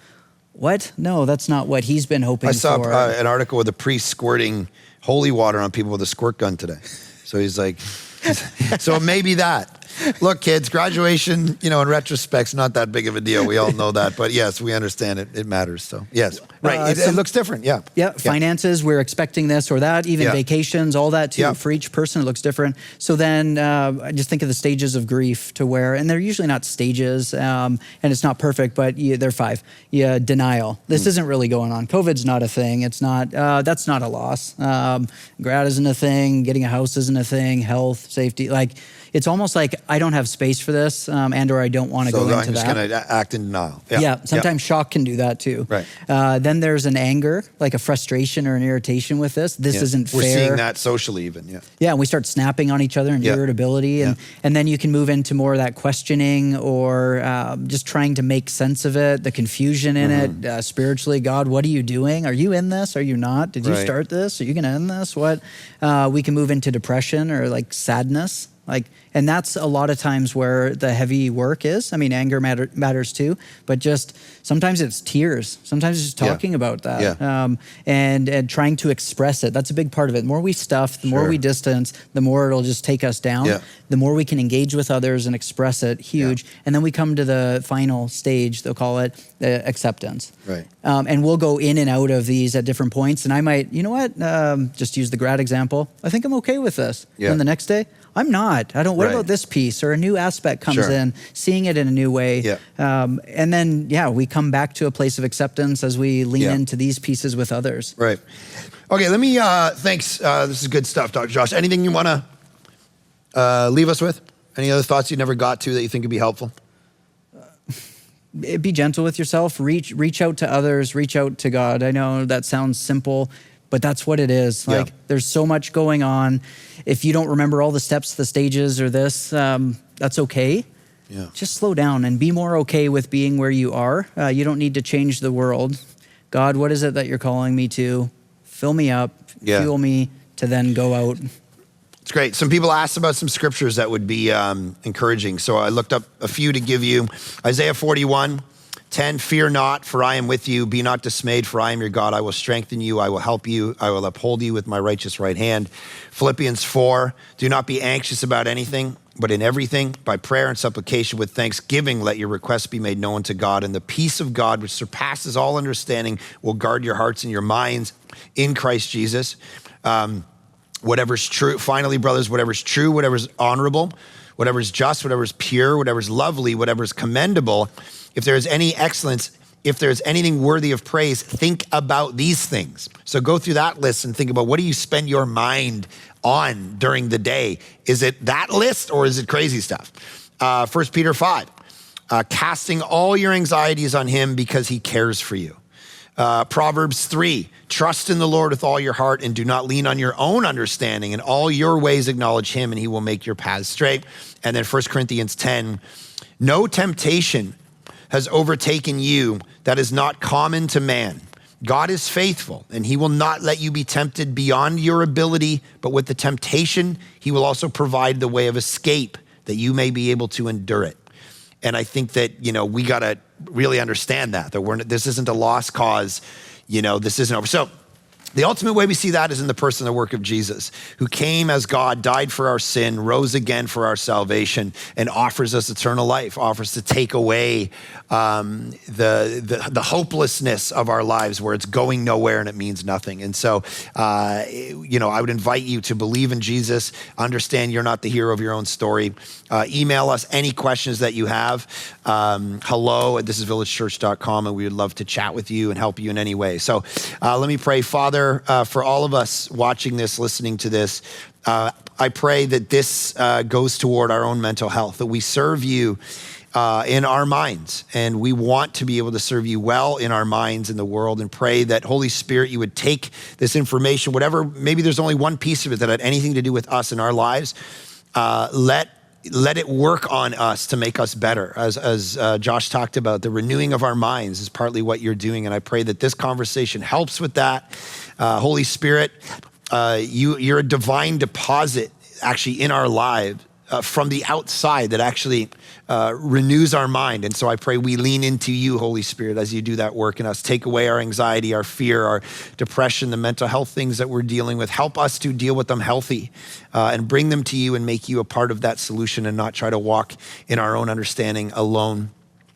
What? No, that's not what he's been hoping for. I saw an article with a priest squirting holy water on people with a squirt gun today. So he's like, so maybe that. Look, kids, graduation, in retrospect's not that big of a deal. We all know that. But yes, we understand it. It matters. So yes, right. It looks different. Yeah. Yeah. Finances, we're expecting this or that, even vacations, all that too. Yeah. For each person, it looks different. So then I just think of the stages of grief to where, and they're usually not stages, and it's not perfect, but they're 5. Denial. This isn't really going on. COVID's not a thing. It's not, that's not a loss. Grad isn't a thing. Getting a house isn't a thing. Health, safety, it's almost like I don't have space for this, or I don't want to go into that. So I'm just going to act in denial. Yeah, sometimes shock can do that too. Right. Then there's an anger, like a frustration or an irritation with this. This isn't fair. We're seeing that socially even, Yeah, and we start snapping on each other and irritability. And then you can move into more of that questioning or just trying to make sense of it, the confusion in it, spiritually. God, what are you doing? Are you in this? Are you not? Did you start this? Are you going to end this? What? We can move into depression or sadness. And that's a lot of times where the heavy work is. I mean, anger matters too, but just sometimes it's tears. Sometimes it's just talking about that and trying to express it. That's a big part of it. The more we stuff, the more we distance, the more it'll just take us down. Yeah. The more we can engage with others and express it, huge. Yeah. And then we come to the final stage, they'll call it acceptance. Right. And we'll go in and out of these at different points. And I might, just use the grad example. I think I'm okay with this. Yeah. And the next day, I'm not. I don't. What about this piece? Or a new aspect comes in, seeing it in a new way. Yeah. And then, we come back to a place of acceptance as we lean into these pieces with others. Right. Okay, let me, thanks. This is good stuff, Dr. Josh. Anything you want to leave us with? Any other thoughts you never got to that you think would be helpful? Be gentle with yourself. Reach out to others. Reach out to God. I know that sounds simple, but that's what it is. There's so much going on. If you don't remember all the steps, the stages or this, that's okay. Yeah. Just slow down and be more okay with being where you are. You don't need to change the world. God, what is it that you're calling me to? Fill me up, fuel me to then go out. It's great. Some people asked about some scriptures that would be encouraging. So I looked up a few to give you. Isaiah 41:10, fear not, for I am with you. Be not dismayed, for I am your God. I will strengthen you. I will help you. I will uphold you with my righteous right hand. Philippians 4, do not be anxious about anything, but in everything, by prayer and supplication with thanksgiving, let your requests be made known to God. And the peace of God, which surpasses all understanding, will guard your hearts and your minds in Christ Jesus. Whatever's true, finally, brothers, whatever's true, whatever's honorable, whatever's just, whatever's pure, whatever's lovely, whatever's commendable, if there is any excellence, if there's anything worthy of praise, think about these things. So go through that list and think about, what do you spend your mind on during the day? Is it that list or is it crazy stuff? 1 Peter 5, casting all your anxieties on him because he cares for you. Proverbs 3, trust in the Lord with all your heart and do not lean on your own understanding. In all your ways acknowledge him and he will make your paths straight. And then 1 Corinthians 10, no temptation has overtaken you that is not common to man. God is faithful and he will not let you be tempted beyond your ability, but with the temptation, he will also provide the way of escape that you may be able to endure it. And I think that, we got to really understand that this isn't a lost cause. This isn't over. So the ultimate way we see that is in the person and the work of Jesus, who came as God, died for our sin, rose again for our salvation, and offers us eternal life, offers to take away the hopelessness of our lives where it's going nowhere and it means nothing. And so, I would invite you to believe in Jesus, understand you're not the hero of your own story. Email us any questions that you have. hello@thisisvillagechurch.com, and we would love to chat with you and help you in any way. So let me pray. Father, for all of us watching this, listening to this, I pray that this goes toward our own mental health, that we serve you in our minds, and we want to be able to serve you well in our minds in the world, and pray that Holy Spirit, you would take this information, whatever, maybe there's only one piece of it that had anything to do with us in our lives, let it work on us to make us better. As Josh talked about, the renewing of our minds is partly what you're doing. And I pray that this conversation helps with that. Holy Spirit, you're a divine deposit actually in our lives from the outside that actually renews our mind. And so I pray we lean into you, Holy Spirit, as you do that work in us. Take away our anxiety, our fear, our depression, the mental health things that we're dealing with. Help us to deal with them healthy and bring them to you and make you a part of that solution and not try to walk in our own understanding alone.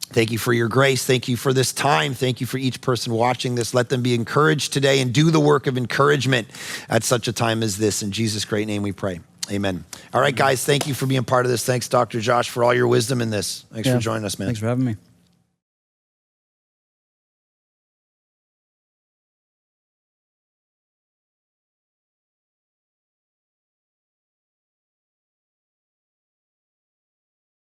Thank you for your grace. Thank you for this time. Thank you for each person watching this. Let them be encouraged today and do the work of encouragement at such a time as this. In Jesus' great name we pray. Amen. All right, guys, thank you for being part of this. Thanks, Dr. Josh, for all your wisdom in this. Thanks for joining us, man. Thanks for having me.